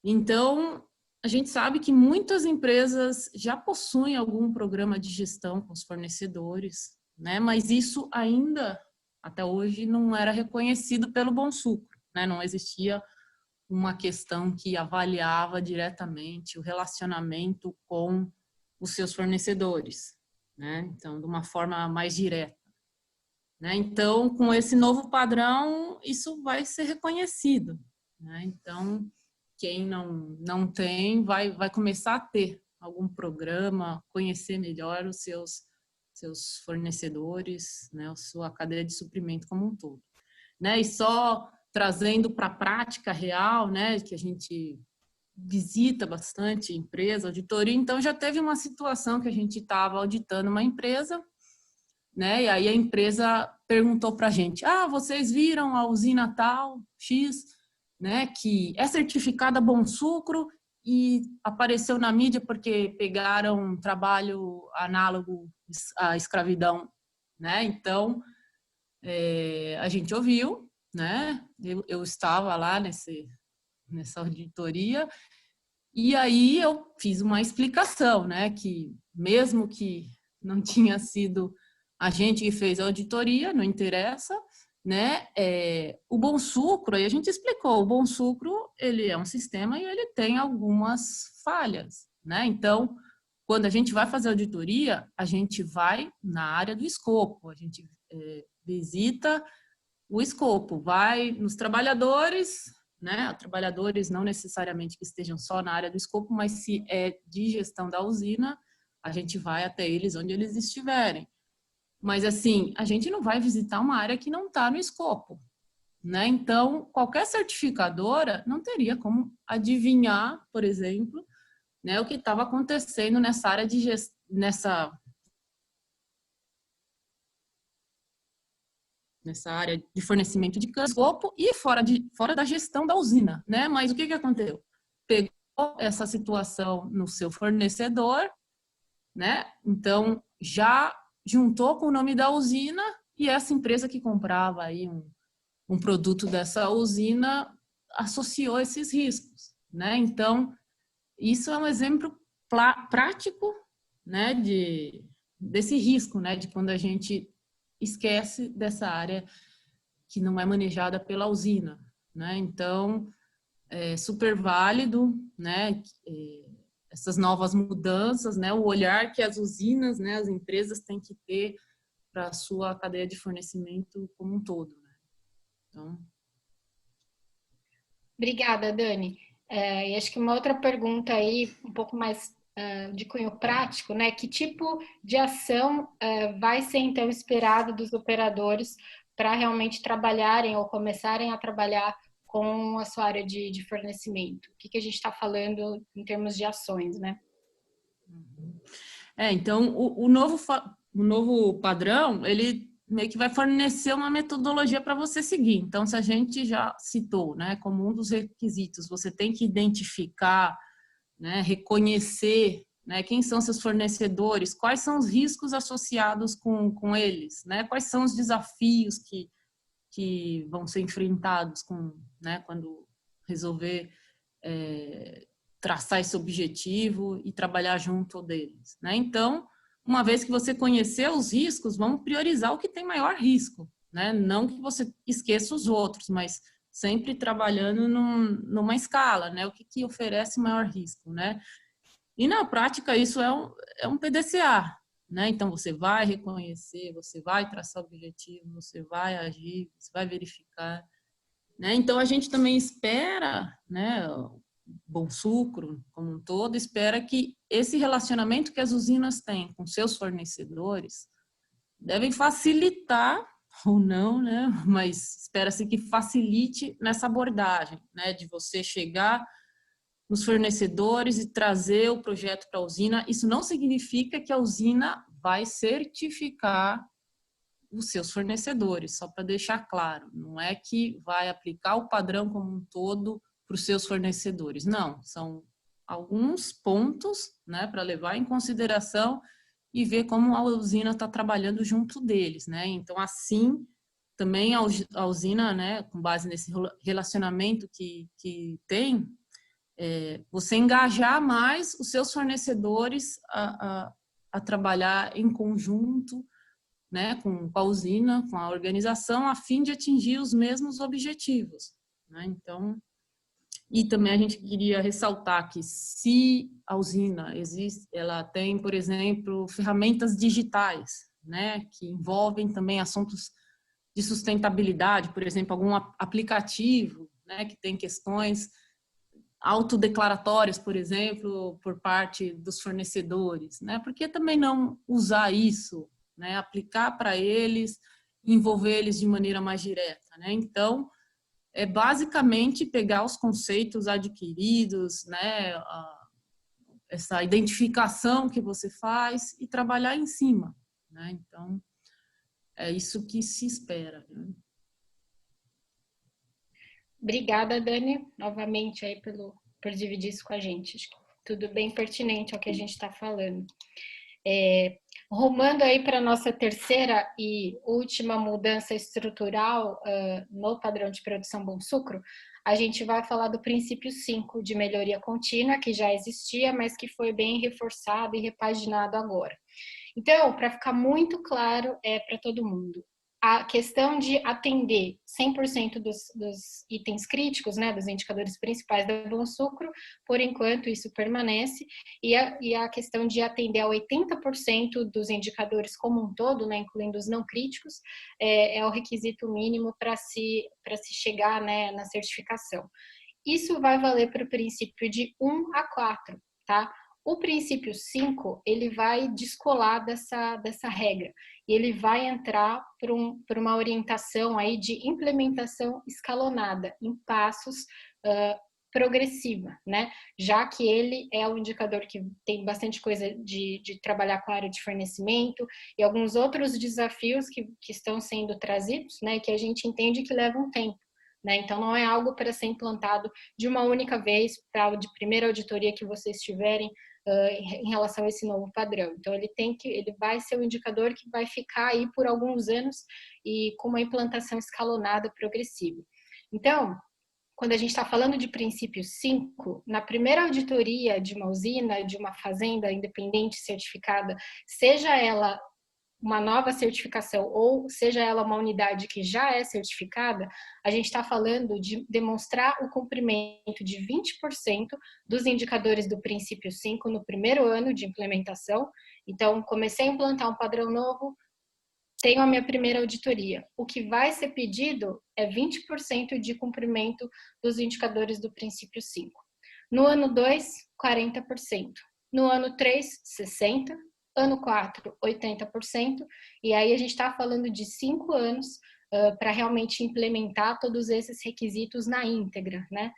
Então, a gente sabe que muitas empresas já possuem algum programa de gestão com os fornecedores, né? Mas isso ainda, até hoje, não era reconhecido pelo Bonsucro, né? Não existia uma questão que avaliava diretamente o relacionamento com os seus fornecedores, né? Então, de uma forma mais direta, né? Então, com esse novo padrão, isso vai ser reconhecido, né? Então, quem não tem vai começar a ter algum programa, conhecer melhor os seus fornecedores, né? A sua cadeia de suprimento como um todo, né? E só trazendo para a prática real, né? Que a gente visita bastante empresa, auditoria. Então, já teve uma situação que a gente estava auditando uma empresa, né? E aí a empresa perguntou para a gente: vocês viram a usina tal, X, né? Que é certificada Bonsucro e apareceu na mídia porque pegaram um trabalho análogo à escravidão, né? Então, a gente ouviu, né? Eu estava lá nessa auditoria. E aí eu fiz uma explicação, né, que mesmo que não tinha sido a gente que fez a auditoria, não interessa, né, o Bonsucro, aí a gente explicou, o Bonsucro, ele é um sistema e ele tem algumas falhas, né, então, quando a gente vai fazer auditoria, a gente vai na área do escopo, a gente visita o escopo, vai nos trabalhadores, né? Trabalhadores não necessariamente que estejam só na área do escopo, mas se é de gestão da usina, a gente vai até eles onde eles estiverem. Mas assim, a gente não vai visitar uma área que não está no escopo, né? Então, qualquer certificadora não teria como adivinhar, por exemplo, né, o que estava acontecendo nessa área de nessa área de fornecimento de escopo e fora da gestão da usina, né? Mas o que aconteceu? Pegou essa situação no seu fornecedor, né? Então, já juntou com o nome da usina e essa empresa que comprava aí um produto dessa usina associou esses riscos, né? Então, isso é um exemplo prático, né, desse risco, né, de quando a gente esquece dessa área que não é manejada pela usina, né? Então, é super válido, né, essas novas mudanças, né, o olhar que as usinas, né, as empresas têm que ter para a sua cadeia de fornecimento como um todo, né? Então... Obrigada, Dani. E acho que uma outra pergunta aí, um pouco mais de cunho prático, né? Que tipo de ação vai ser então esperado dos operadores para realmente trabalharem ou começarem a trabalhar com a sua área de fornecimento? O que a gente está falando em termos de ações, né? Então, o novo padrão, ele meio que vai fornecer uma metodologia para você seguir. Então, se a gente já citou, né, como um dos requisitos, você tem que identificar, né, reconhecer, né, quem são seus fornecedores, quais são os riscos associados com eles, né, quais são os desafios que vão ser enfrentados né, quando resolver traçar esse objetivo e trabalhar junto deles, né? Então, uma vez que você conheceu os riscos, vamos priorizar o que tem maior risco, né? Não que você esqueça os outros, mas sempre trabalhando numa escala, né? O que oferece maior risco, né? E na prática isso é um PDCA, né? Então você vai reconhecer, você vai traçar o objetivo, você vai agir, você vai verificar, né? Então a gente também espera, né? Bom Sucro, como um todo, espera que esse relacionamento que as usinas têm com seus fornecedores devem facilitar, ou não, né? Mas espera-se que facilite nessa abordagem, né? De você chegar nos fornecedores e trazer o projeto para a usina. Isso não significa que a usina vai certificar os seus fornecedores, só para deixar claro. Não é que vai aplicar o padrão como um todo para os seus fornecedores. Não, são alguns pontos, né, para levar em consideração e ver como a usina está trabalhando junto deles, né? Então, assim, também a usina, né, com base nesse relacionamento que tem, você engajar mais os seus fornecedores a trabalhar em conjunto, né, com a usina, com a organização, a fim de atingir os mesmos objetivos, né? Então, e também a gente queria ressaltar que se a usina existe, ela tem, por exemplo, ferramentas digitais, né, que envolvem também assuntos de sustentabilidade, por exemplo, algum aplicativo, né, que tem questões autodeclaratórias, por exemplo, por parte dos fornecedores, né? Por que também não usar isso, né? Aplicar para eles, envolver eles de maneira mais direta, né? Então, é basicamente pegar os conceitos adquiridos, né? Essa identificação que você faz e trabalhar em cima, né? Então, é isso que se espera, né? Obrigada, Dani, novamente aí por dividir isso com a gente. Acho que tudo bem pertinente ao que a gente está falando. Rumando aí para a nossa terceira e última mudança estrutural no padrão de produção Bom Sucro, a gente vai falar do princípio 5 de melhoria contínua, que já existia, mas que foi bem reforçado e repaginado agora. Então, para ficar muito claro para todo mundo, a questão de atender 100% dos itens críticos, né, dos indicadores principais da Bom Sucro, por enquanto isso permanece, e a questão de atender a 80% dos indicadores como um todo, né, incluindo os não críticos, é o requisito mínimo para se chegar, né, na certificação. Isso vai valer para o princípio de 1 a 4, tá? O princípio 5, ele vai descolar dessa regra e ele vai entrar por uma orientação aí de implementação escalonada, em passos progressiva, né? Já que ele é um indicador que tem bastante coisa de trabalhar com a área de fornecimento e alguns outros desafios que estão sendo trazidos, né? Que a gente entende que levam tempo. Né? Então, não é algo para ser implantado de uma única vez, para a primeira auditoria que vocês tiverem em relação a esse novo padrão. Então, ele vai ser um indicador que vai ficar aí por alguns anos e com uma implantação escalonada progressiva. Então, quando a gente está falando de princípio 5, na primeira auditoria de uma usina, de uma fazenda independente certificada, seja ela uma nova certificação ou seja ela uma unidade que já é certificada, a gente está falando de demonstrar o cumprimento de 20% dos indicadores do princípio 5 no primeiro ano de implementação. Então, comecei a implantar um padrão novo, tenho a minha primeira auditoria. O que vai ser pedido é 20% de cumprimento dos indicadores do princípio 5. No ano 2, 40%. No ano 3, 60%. Ano 4, 80%, e aí a gente está falando de 5 anos para realmente implementar todos esses requisitos na íntegra, né?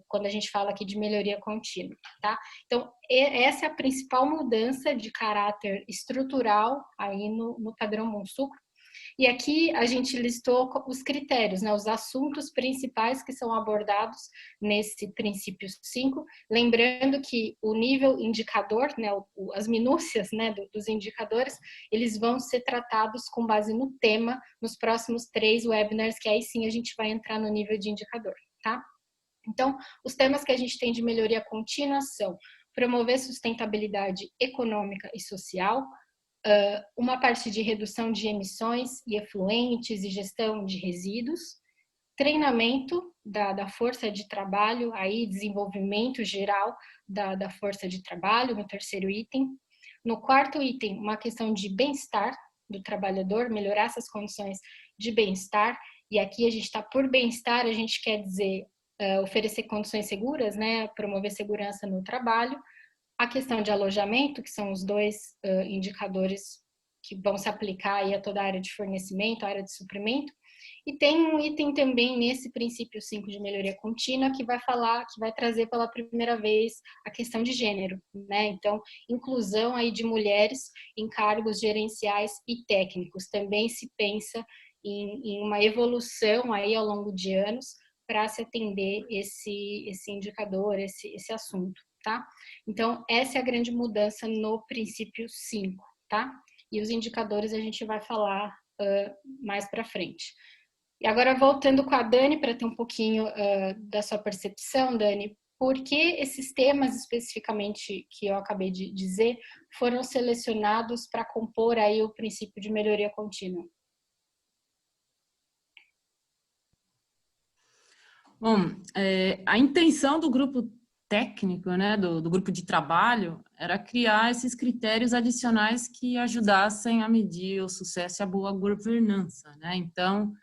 Quando a gente fala aqui de melhoria contínua, tá? Então, essa é a principal mudança de caráter estrutural aí no padrão Bom Sucro. E aqui a gente listou os critérios, né, os assuntos principais que são abordados nesse princípio 5, lembrando que o nível indicador, né, as minúcias, né, dos indicadores, eles vão ser tratados com base no tema nos próximos 3 webinars, que aí sim a gente vai entrar no nível de indicador, tá? Então, os temas que a gente tem de melhoria contínua são promover sustentabilidade econômica e social, uma parte de redução de emissões e efluentes e gestão de resíduos, treinamento da força de trabalho, aí desenvolvimento geral da força de trabalho, no terceiro item. No quarto item, uma questão de bem-estar do trabalhador, melhorar essas condições de bem-estar, e aqui a gente está por bem-estar, a gente quer dizer oferecer condições seguras, né, promover segurança no trabalho, a questão de alojamento, que são os 2 indicadores que vão se aplicar aí a toda a área de fornecimento, a área de suprimento, e tem um item também nesse princípio 5 de melhoria contínua que vai falar, que vai trazer pela primeira vez a questão de gênero, né? Então, inclusão aí de mulheres em cargos gerenciais e técnicos. Também se pensa em uma evolução aí ao longo de anos para se atender esse indicador, esse assunto, tá? Então, essa é a grande mudança no princípio 5, tá? E os indicadores a gente vai falar mais para frente. E agora, voltando com a Dani, para ter um pouquinho da sua percepção, Dani, por que esses temas especificamente que eu acabei de dizer foram selecionados para compor aí o princípio de melhoria contínua? Bom, a intenção do grupo técnico, né, do grupo de trabalho, era criar esses critérios adicionais que ajudassem a medir o sucesso e a boa governança, né? Então,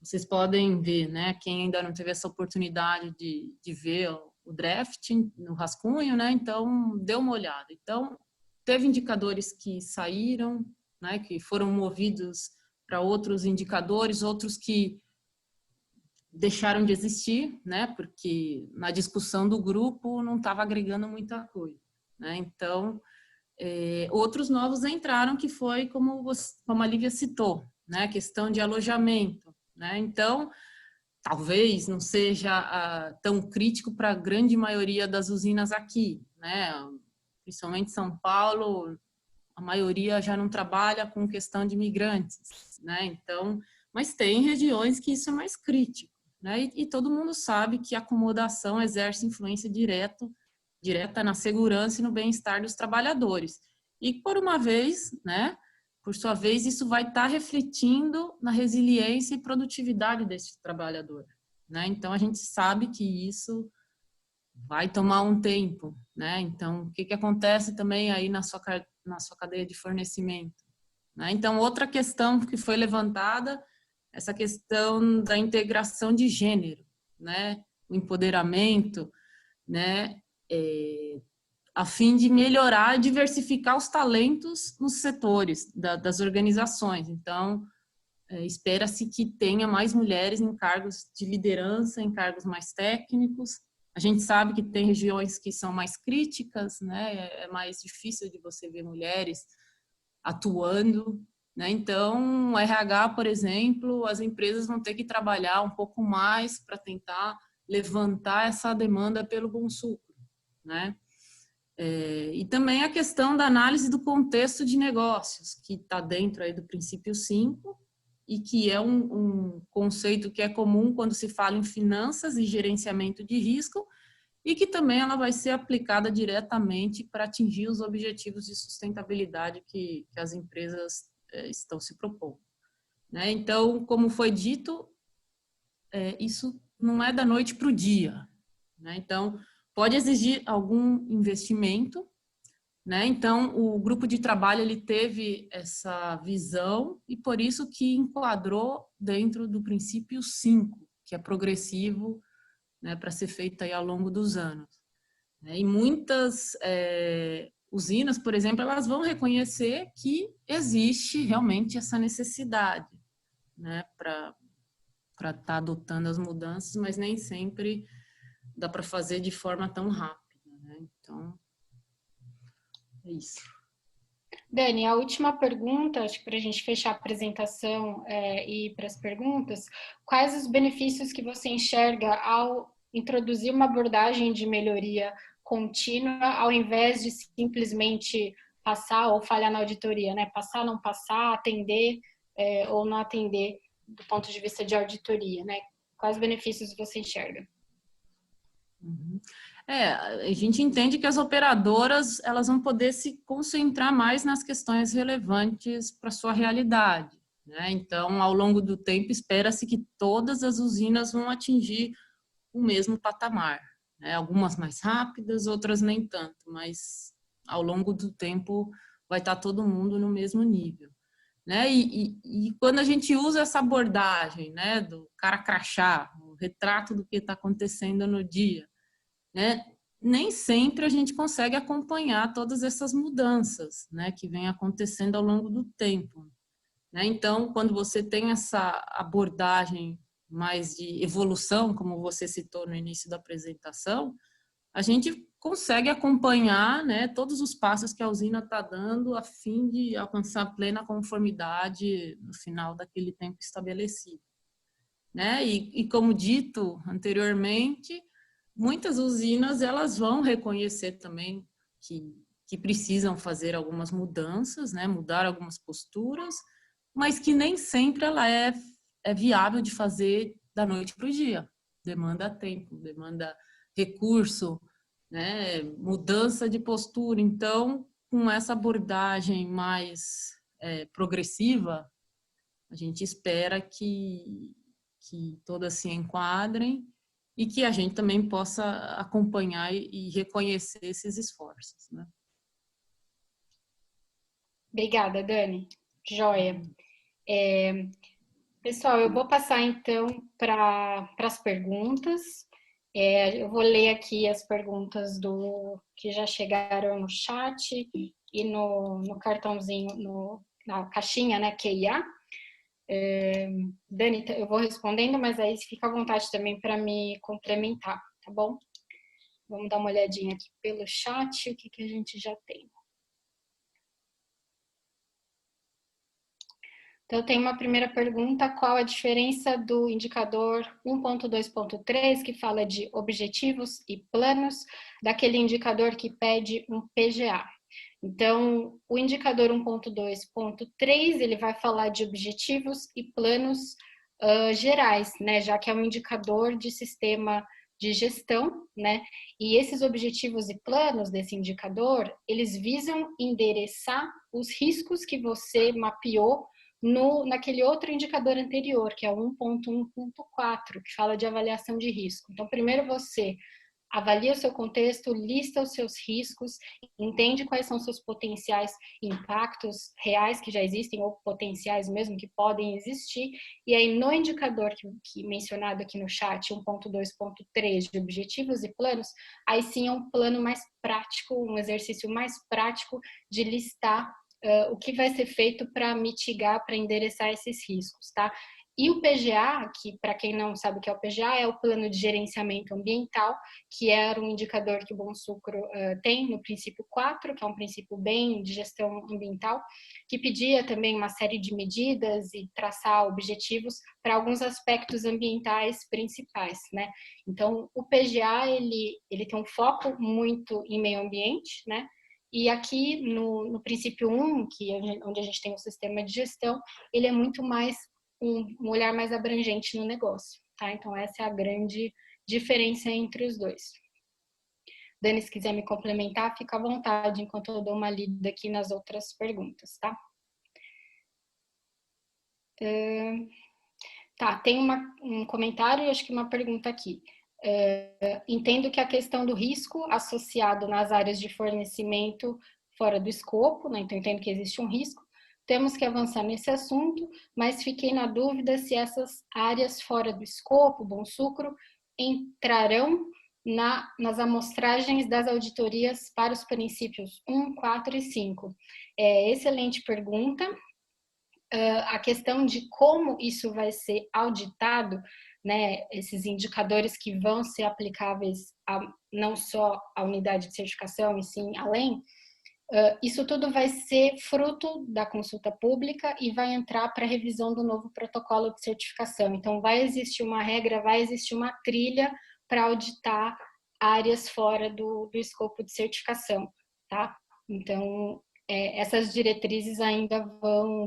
vocês podem ver, né, quem ainda não teve essa oportunidade de ver o draft no rascunho, né? Então, dê uma olhada. Então, teve indicadores que saíram, né, que foram movidos para outros indicadores, outros que deixaram de existir, né? Porque na discussão do grupo não estava agregando muita coisa, né? Então, outros novos entraram, que foi como a Lívia citou, né? A questão de alojamento, né? Então, talvez não seja tão crítico para a grande maioria das usinas aqui, né? Principalmente São Paulo, a maioria já não trabalha com questão de imigrantes, né? Então, mas tem regiões que isso é mais crítico, né? E todo mundo sabe que a acomodação exerce influência direta na segurança e no bem-estar dos trabalhadores. E por uma vez, né? Por sua vez, isso vai estar refletindo na resiliência e produtividade desse trabalhador, né? Então a gente sabe que isso vai tomar um tempo, né? Então, o que acontece também aí na sua cadeia de fornecimento, né? Então, outra questão que foi levantada, essa questão da integração de gênero, né? O empoderamento, né? A fim de melhorar e diversificar os talentos nos setores das organizações. Então, espera-se que tenha mais mulheres em cargos de liderança, em cargos mais técnicos. A gente sabe que tem regiões que são mais críticas, né? É mais difícil de você ver mulheres atuando, né? Então, o RH, por exemplo, as empresas vão ter que trabalhar um pouco mais para tentar levantar essa demanda pelo bom sucro, né? E também a questão da análise do contexto de negócios, que está dentro aí do princípio 5, e que é um conceito que é comum quando se fala em finanças e gerenciamento de risco, e que também ela vai ser aplicada diretamente para atingir os objetivos de sustentabilidade que as empresas estão se propondo, né? Então, como foi dito, isso não é da noite para o dia, né? Então, pode exigir algum investimento, né? Então, o grupo de trabalho ele teve essa visão e por isso que enquadrou dentro do princípio 5, que é progressivo, né, para ser feito aí ao longo dos anos, né? E muitas usinas, por exemplo, elas vão reconhecer que existe realmente essa necessidade, né, para estar adotando as mudanças, mas nem sempre dá para fazer de forma tão rápida, né? Então, é isso. Dani, a última pergunta, acho que para a gente fechar a apresentação e ir para as perguntas, quais os benefícios que você enxerga ao introduzir uma abordagem de melhoria contínua, ao invés de simplesmente passar ou falhar na auditoria, né? Passar, não passar, atender ou não atender do ponto de vista de auditoria, né? Quais benefícios você enxerga? Uhum. A gente entende que as operadoras elas vão poder se concentrar mais nas questões relevantes para a sua realidade, né? Então, ao longo do tempo, espera-se que todas as usinas vão atingir o mesmo patamar, né? Algumas mais rápidas, outras nem tanto, mas ao longo do tempo vai estar todo mundo no mesmo nível, né? E quando a gente usa essa abordagem, né, do cara crachá, o retrato do que está acontecendo no dia, né? Nem sempre a gente consegue acompanhar todas essas mudanças, né, que vêm acontecendo ao longo do tempo, né? Então, quando você tem essa abordagem mais de evolução, como você citou no início da apresentação, a gente consegue acompanhar, né, todos os passos que a usina está dando a fim de alcançar plena conformidade no final daquele tempo estabelecido, né? E como dito anteriormente, muitas usinas elas vão reconhecer também que precisam fazer algumas mudanças, né? Mudar algumas posturas, mas que nem sempre ela é viável de fazer da noite para o dia. Demanda tempo, demanda recurso, né? Mudança de postura. Então, com essa abordagem mais progressiva, a gente espera que todas se enquadrem e que a gente também possa acompanhar e reconhecer esses esforços, né? Obrigada, Dani. Joia. Pessoal, eu vou passar então para as perguntas. Eu vou ler aqui as perguntas que já chegaram no chat e no cartãozinho, na caixinha, né, QIA. Dani, eu vou respondendo, mas aí fica à vontade também para me complementar, tá bom? Vamos dar uma olhadinha aqui pelo chat, o que a gente já tem. Então, eu tenho uma primeira pergunta: qual a diferença do indicador 1.2.3, que fala de objetivos e planos, daquele indicador que pede um PGA? Então, o indicador 1.2.3, ele vai falar de objetivos e planos gerais, né? Já que é um indicador de sistema de gestão, né? E esses objetivos e planos desse indicador, eles visam endereçar os riscos que você mapeou naquele outro indicador anterior, que é o 1.1.4, que fala de avaliação de risco. Então, primeiro você avalia o seu contexto, lista os seus riscos, entende quais são seus potenciais impactos reais que já existem ou potenciais mesmo que podem existir, e aí no indicador que mencionado aqui no chat, 1.2.3 de objetivos e planos, aí sim é um plano mais prático, um exercício mais prático de listar o que vai ser feito para mitigar, para endereçar esses riscos, tá? E o PGA, que para quem não sabe o que é o PGA, é o Plano de Gerenciamento Ambiental, que era um indicador que o Bom Sucro tem no princípio 4, que é um princípio bem de gestão ambiental, que pedia também uma série de medidas e traçar objetivos para alguns aspectos ambientais principais, né? Então, o PGA, ele tem um foco muito em meio ambiente, né? E aqui no princípio 1, onde a gente tem o sistema de gestão, ele é muito mais um olhar mais abrangente no negócio, tá? Então, essa é a grande diferença entre os dois. Dani, se quiser me complementar, fica à vontade, enquanto eu dou uma lida aqui nas outras perguntas, tá? Tá, tem um comentário e acho que uma pergunta aqui. Entendo que a questão do risco associado nas áreas de fornecimento fora do escopo, né? Então entendo que existe um risco, temos que avançar nesse assunto, mas fiquei na dúvida se essas áreas fora do escopo, Bom Sucro, entrarão nas amostragens das auditorias para os princípios 1, 4 e 5. Excelente pergunta. A questão de como isso vai ser auditado, né, esses indicadores que vão ser aplicáveis não só à unidade de certificação, e sim além, Isso tudo vai ser fruto da consulta pública e vai entrar para a revisão do novo protocolo de certificação. Então, vai existir uma regra, vai existir uma trilha para auditar áreas fora do escopo de certificação, tá? Então, essas diretrizes ainda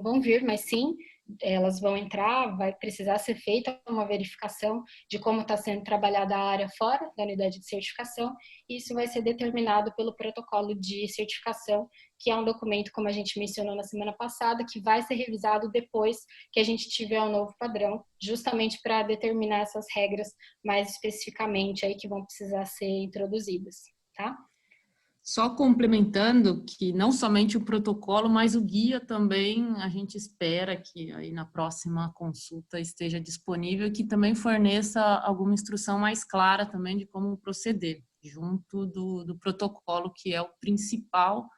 vão vir, mas sim, elas vão entrar, vai precisar ser feita uma verificação de como está sendo trabalhada a área fora da unidade de certificação, e isso vai ser determinado pelo protocolo de certificação, que é um documento, como a gente mencionou na semana passada, que vai ser revisado depois que a gente tiver um novo padrão, justamente para determinar essas regras mais especificamente aí que vão precisar ser introduzidas, tá? Só complementando que não somente o protocolo, mas o guia também a gente espera que aí na próxima consulta esteja disponível, que também forneça alguma instrução mais clara também de como proceder, junto do protocolo, que é o principal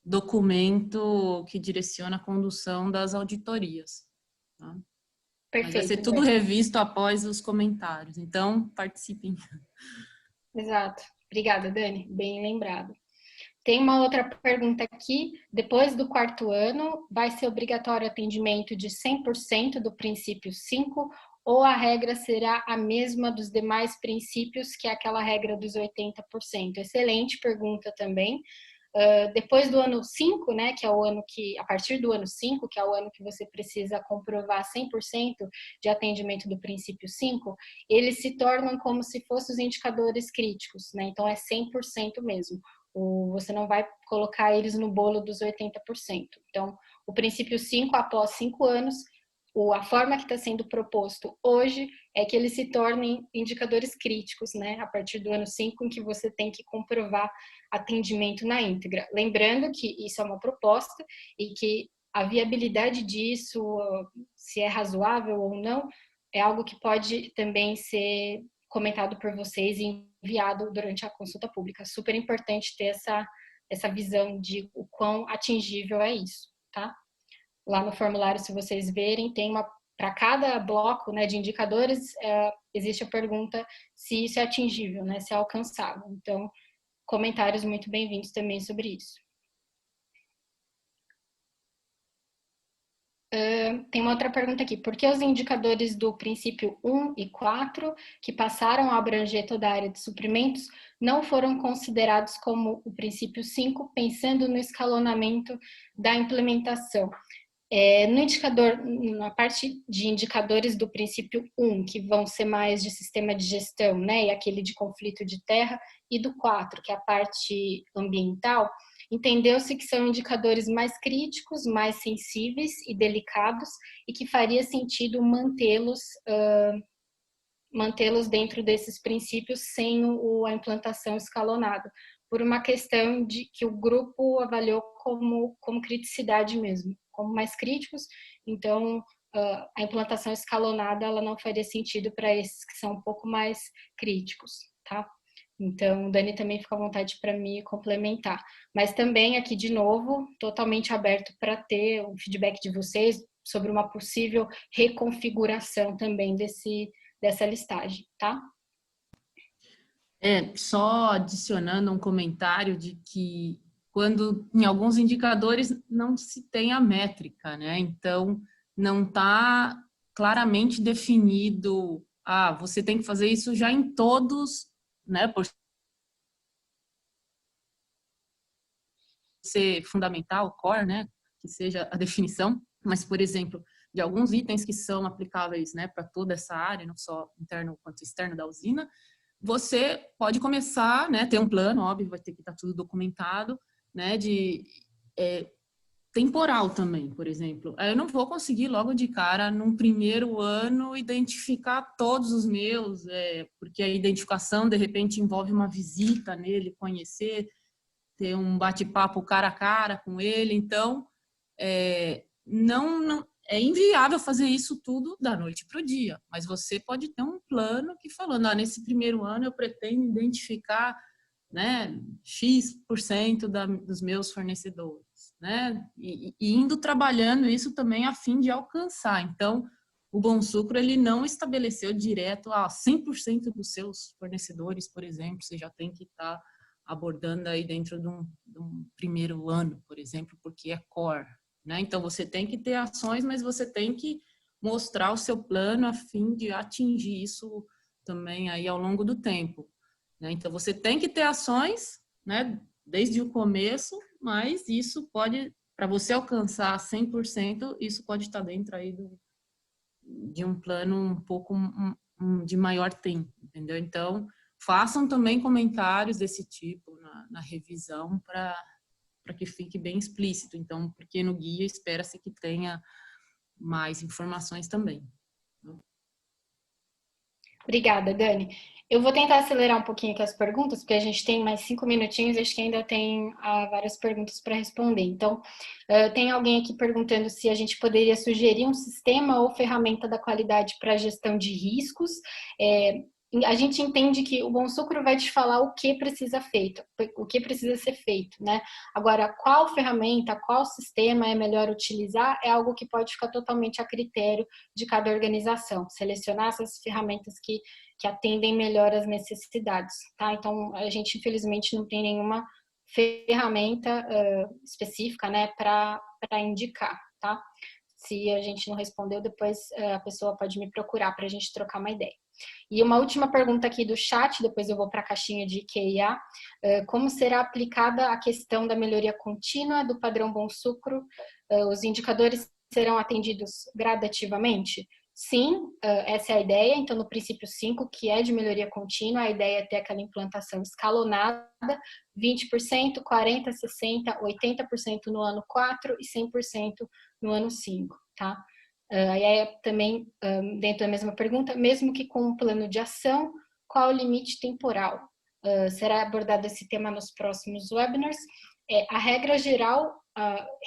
documento que direciona a condução das auditorias. Tá? Mas vai ser Perfeito. tudo revisto após os comentários, então participem. Exato. Obrigada, Dani. Bem lembrado. Tem uma outra pergunta aqui. Depois do quarto ano, vai ser obrigatório atendimento de 100% do princípio 5 ou a regra será a mesma dos demais princípios, que é aquela regra dos 80%? Excelente pergunta também. Depois do ano 5, né, que é o ano que, a partir do ano 5, que é o ano que você precisa comprovar 100% de atendimento do princípio 5, eles se tornam como se fossem os indicadores críticos, né? Então é 100% mesmo. Você não vai colocar eles no bolo dos 80%. Então, o princípio 5, após 5 anos, a forma que está sendo proposto hoje é que eles se tornem indicadores críticos, né? A partir do ano 5, em que você tem que comprovar atendimento na íntegra. Lembrando que isso é uma proposta e que a viabilidade disso, se é razoável ou não, é algo que pode também ser comentado por vocês e enviado durante a consulta pública. Super importante ter essa visão de o quão atingível é isso, tá? Lá no formulário, se vocês verem, tem para cada bloco, né, de indicadores, existe a pergunta se isso é atingível, né, se é alcançável. Então, comentários muito bem-vindos também sobre isso. Tem uma outra pergunta aqui. Por que os indicadores do princípio 1 e 4, que passaram a abranger toda a área de suprimentos, não foram considerados como o princípio 5, pensando no escalonamento da implementação? No indicador, na parte de indicadores do princípio 1, que vão ser mais de sistema de gestão, né, e aquele de conflito de terra, e do 4, que é a parte ambiental, entendeu-se que são indicadores mais críticos, mais sensíveis e delicados, e que faria sentido mantê-los dentro desses princípios sem a implantação escalonada, por uma questão de que o grupo avaliou como criticidade mesmo, como mais críticos. Então, a implantação escalonada ela não faria sentido para esses que são um pouco mais críticos, tá? Então, Dani também fica à vontade para me complementar. Mas também aqui, de novo, totalmente aberto para ter o feedback de vocês sobre uma possível reconfiguração também dessa listagem, tá? Só adicionando um comentário de que quando em alguns indicadores não se tem a métrica, né? Então, não está claramente definido, você tem que fazer isso já em todos, né? Por ser fundamental, core, né? Que seja a definição, mas, por exemplo, de alguns itens que são aplicáveis, né, para toda essa área, não só interno quanto externo da usina, você pode começar, né, ter um plano, óbvio, vai ter que estar tudo documentado, né, de temporal também, por exemplo. Eu não vou conseguir logo de cara, num primeiro ano, identificar todos os meus, porque a identificação, de repente, envolve uma visita nele, conhecer, ter um bate-papo cara a cara com ele, então não é inviável fazer isso tudo da noite para o dia, mas você pode ter um plano que falando, nesse primeiro ano eu pretendo identificar, né, X% dos meus fornecedores, né, e indo trabalhando isso também a fim de alcançar. Então, o Bom Sucro, ele não estabeleceu direto 100% dos seus fornecedores, por exemplo, você já tem que estar abordando aí dentro de um primeiro ano, por exemplo, porque é core, né? Então, você tem que ter ações, mas você tem que mostrar o seu plano a fim de atingir isso também aí ao longo do tempo, né? Então, você tem que ter ações, né, desde o começo, mas isso pode, para você alcançar 100%, isso pode estar dentro aí de um plano um pouco de maior tempo, entendeu? Então, façam também comentários desse tipo na revisão para que fique bem explícito. Então, porque no guia espera-se que tenha mais informações também. Obrigada, Dani. Eu vou tentar acelerar um pouquinho aqui as perguntas, porque a gente tem mais 5 minutinhos, acho que ainda tem várias perguntas para responder. Então, tem alguém aqui perguntando se a gente poderia sugerir um sistema ou ferramenta da qualidade para gestão de riscos. A gente entende que o Bom Sucro vai te falar o que precisa ser feito, né? Agora, qual ferramenta, qual sistema é melhor utilizar é algo que pode ficar totalmente a critério de cada organização. Selecionar essas ferramentas que atendem melhor as necessidades, tá? Então, a gente, infelizmente, não tem nenhuma ferramenta específica, né, para indicar, tá? Se a gente não respondeu, depois a pessoa pode me procurar para a gente trocar uma ideia. E uma última pergunta aqui do chat, depois eu vou para a caixinha de QIA. Como será aplicada a questão da melhoria contínua do padrão Bom Sucro? Os indicadores serão atendidos gradativamente? Sim, essa é a ideia. Então, no princípio 5, que é de melhoria contínua, a ideia é ter aquela implantação escalonada, 20%, 40%, 60%, 80% no ano 4 e 100% no ano 5, tá? Aí é também, dentro da mesma pergunta, mesmo que com um plano de ação, qual o limite temporal? Será abordado esse tema nos próximos webinars? A regra geral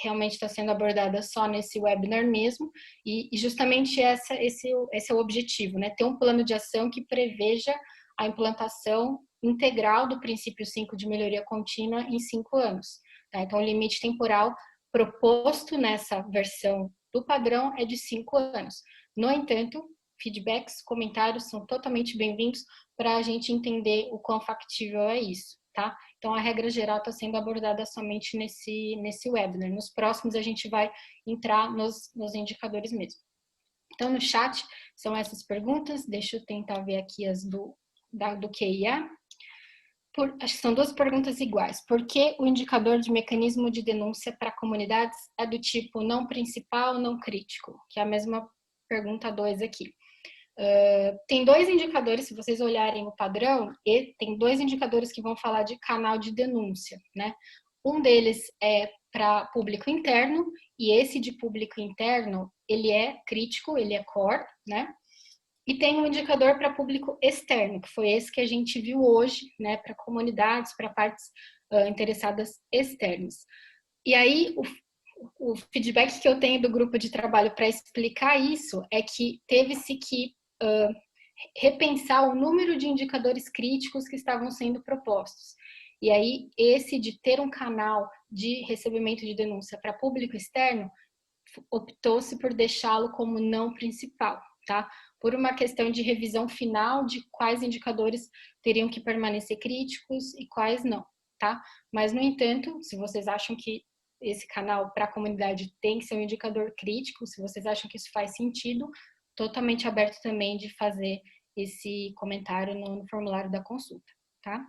realmente está sendo abordada só nesse webinar mesmo, e justamente esse é o objetivo, né? Ter um plano de ação que preveja a implantação integral do princípio 5 de melhoria contínua em 5 anos. Tá? Então, o limite temporal proposto nessa versão do padrão é de 5 anos. No entanto, feedbacks, comentários são totalmente bem-vindos para a gente entender o quão factível é isso, tá? Então, a regra geral está sendo abordada somente nesse webinar. Nos próximos, a gente vai entrar nos indicadores mesmo. Então, no chat, são essas perguntas. Deixa eu tentar ver aqui as do QIA. Acho que são duas perguntas iguais. Por que o indicador de mecanismo de denúncia para comunidades é do tipo não principal, não crítico? Que é a mesma pergunta 2 aqui. Tem dois indicadores, se vocês olharem o padrão, tem dois indicadores que vão falar de canal de denúncia, né? Um deles é para público interno, e esse de público interno, ele é crítico, ele é core, né? E tem um indicador para público externo, que foi esse que a gente viu hoje, né, para comunidades, para partes interessadas externas. E aí, o feedback que eu tenho do grupo de trabalho para explicar isso é que teve-se que repensar o número de indicadores críticos que estavam sendo propostos. E aí, esse de ter um canal de recebimento de denúncia para público externo, optou-se por deixá-lo como não principal, tá? Por uma questão de revisão final de quais indicadores teriam que permanecer críticos e quais não, tá? Mas, no entanto, se vocês acham que esse canal para a comunidade tem que ser um indicador crítico, se vocês acham que isso faz sentido, totalmente aberto também de fazer esse comentário no formulário da consulta, tá?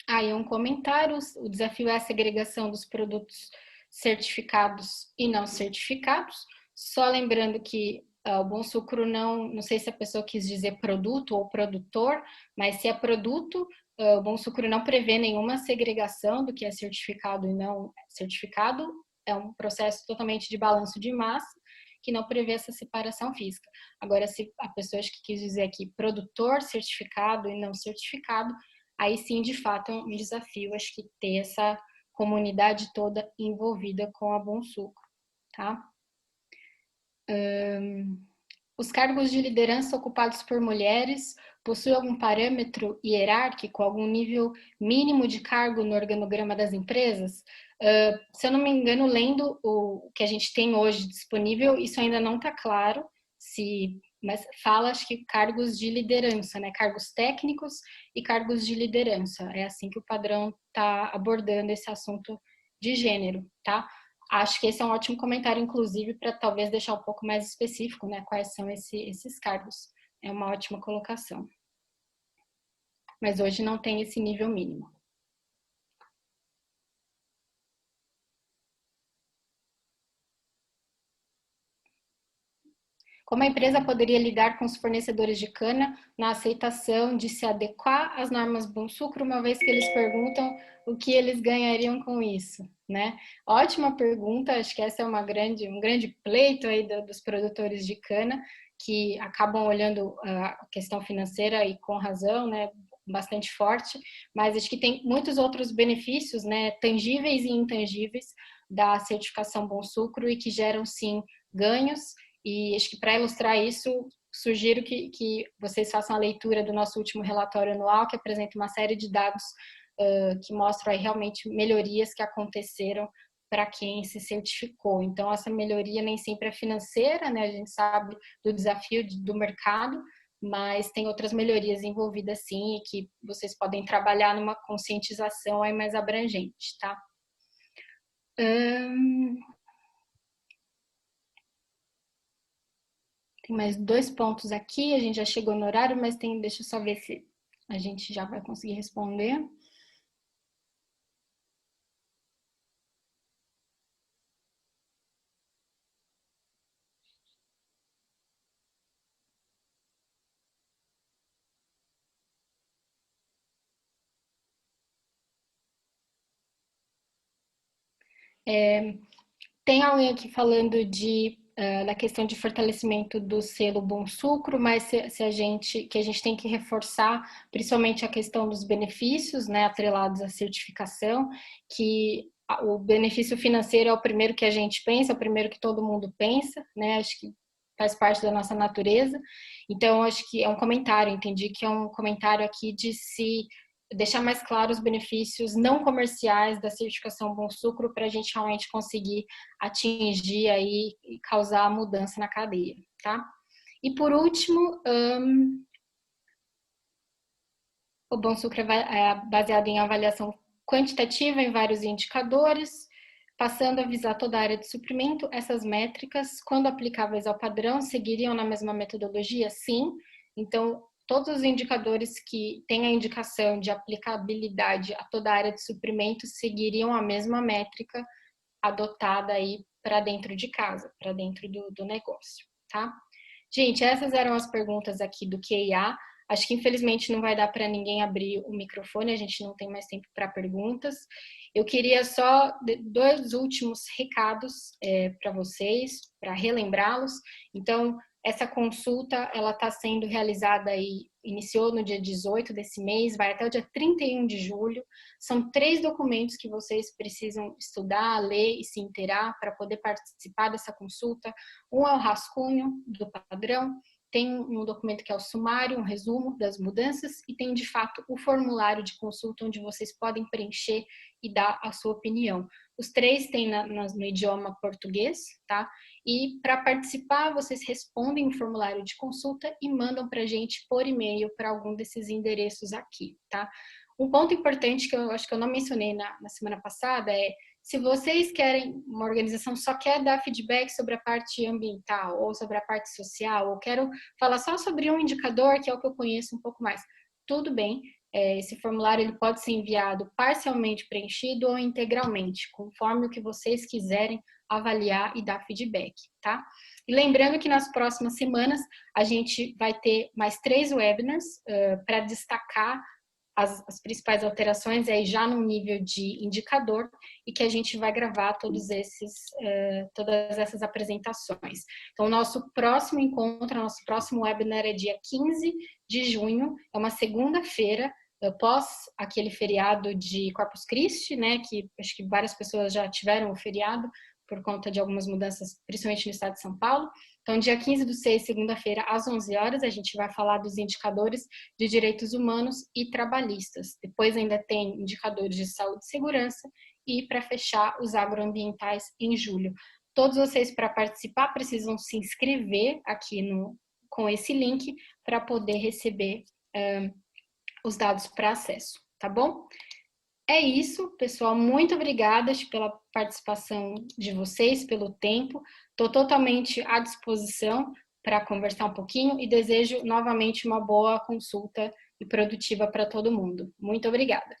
Aí um comentário, o desafio é a segregação dos produtos certificados e não certificados. Só lembrando que o Bom Sucro não sei se a pessoa quis dizer produto ou produtor, mas se é produto, o Bom Sucro não prevê nenhuma segregação do que é certificado e não certificado. É um processo totalmente de balanço de massa que não prevê essa separação física. Agora, se a pessoa que quis dizer aqui produtor certificado e não certificado, aí sim, de fato, é um desafio, acho que ter essa comunidade toda envolvida com a Bom Sucro, tá? Os cargos de liderança ocupados por mulheres possuem algum parâmetro hierárquico, algum nível mínimo de cargo no organograma das empresas? Se eu não me engano, lendo o que a gente tem hoje disponível, isso ainda não está claro, se mas fala, acho que cargos de liderança, né? Cargos técnicos e cargos de liderança. É assim que o padrão está abordando esse assunto de gênero, tá? Acho que esse é um ótimo comentário, inclusive, para talvez deixar um pouco mais específico, né? Quais são esses cargos. É uma ótima colocação. Mas hoje não tem esse nível mínimo. Como a empresa poderia lidar com os fornecedores de cana na aceitação de se adequar às normas Bom Sucro, uma vez que eles perguntam o que eles ganhariam com isso, né? Ótima pergunta, acho que essa é um grande pleito aí dos produtores de cana, que acabam olhando a questão financeira e com razão, né? Bastante forte, mas acho que tem muitos outros benefícios, né? Tangíveis e intangíveis da certificação Bom Sucro e que geram, sim, ganhos. E acho que para ilustrar isso, sugiro que vocês façam a leitura do nosso último relatório anual, que apresenta uma série de dados que mostram aí realmente melhorias que aconteceram para quem se certificou. Então, essa melhoria nem sempre é financeira, né? A gente sabe do desafio do mercado, mas tem outras melhorias envolvidas sim, e que vocês podem trabalhar numa conscientização aí mais abrangente, tá? Tem mais 2 pontos aqui, a gente já chegou no horário, mas deixa eu só ver se a gente já vai conseguir responder. Tem alguém aqui falando da questão de fortalecimento do selo Bom Sucro, mas se a gente tem que reforçar principalmente a questão dos benefícios, né, atrelados à certificação, que o benefício financeiro é o primeiro que a gente pensa, é o primeiro que todo mundo pensa, né? Acho que faz parte da nossa natureza. Então, acho que é um comentário, entendi que é um comentário aqui de se deixar mais claro os benefícios não comerciais da certificação Bom Sucro para a gente realmente conseguir atingir aí e causar a mudança na cadeia, tá? E por último, o Bom Sucro é baseado em avaliação quantitativa em vários indicadores, passando a visar toda a área de suprimento. Essas métricas, quando aplicáveis ao padrão, seguiriam na mesma metodologia? Sim. Então, todos os indicadores que têm a indicação de aplicabilidade a toda a área de suprimento seguiriam a mesma métrica adotada aí para dentro de casa, para dentro do negócio, tá? Gente, essas eram as perguntas aqui do QIA. Acho que infelizmente não vai dar para ninguém abrir o microfone, a gente não tem mais tempo para perguntas. Eu queria só 2 últimos recados para vocês, para relembrá-los. Então, essa consulta, ela está sendo realizada aí, iniciou no dia 18 desse mês, vai até o dia 31 de julho. São 3 documentos que vocês precisam estudar, ler e se inteirar para poder participar dessa consulta. Um é o rascunho do padrão, tem um documento que é o sumário, um resumo das mudanças, e tem, de fato, o formulário de consulta, onde vocês podem preencher e dar a sua opinião. Os 3 têm no idioma português, tá? E para participar, vocês respondem o formulário de consulta e mandam para a gente por e-mail para algum desses endereços aqui, tá? Um ponto importante que eu acho que eu não mencionei na semana passada é: se vocês querem, uma organização só quer dar feedback sobre a parte ambiental ou sobre a parte social, ou quero falar só sobre um indicador, que é o que eu conheço um pouco mais, tudo bem. Esse formulário ele pode ser enviado parcialmente preenchido ou integralmente, conforme o que vocês quiserem avaliar e dar feedback, tá? E lembrando que nas próximas semanas a gente vai ter mais 3 webinars para destacar as principais alterações aí já no nível de indicador, e que a gente vai gravar todas essas apresentações. Então, o nosso próximo encontro, nosso próximo webinar é dia 15 de junho, é uma segunda-feira, após aquele feriado de Corpus Christi, né, que acho que várias pessoas já tiveram o feriado por conta de algumas mudanças, principalmente no estado de São Paulo. Então, dia 15/6, segunda-feira, às 11 horas, a gente vai falar dos indicadores de direitos humanos e trabalhistas. Depois ainda tem indicadores de saúde e segurança e, para fechar, os agroambientais em julho. Todos vocês, para participar, precisam se inscrever aqui no com esse link para poder receber os dados para acesso, tá bom? É isso, pessoal. Muito obrigada pela participação de vocês, pelo tempo. Estou totalmente à disposição para conversar um pouquinho e desejo novamente uma boa consulta e produtiva para todo mundo. Muito obrigada.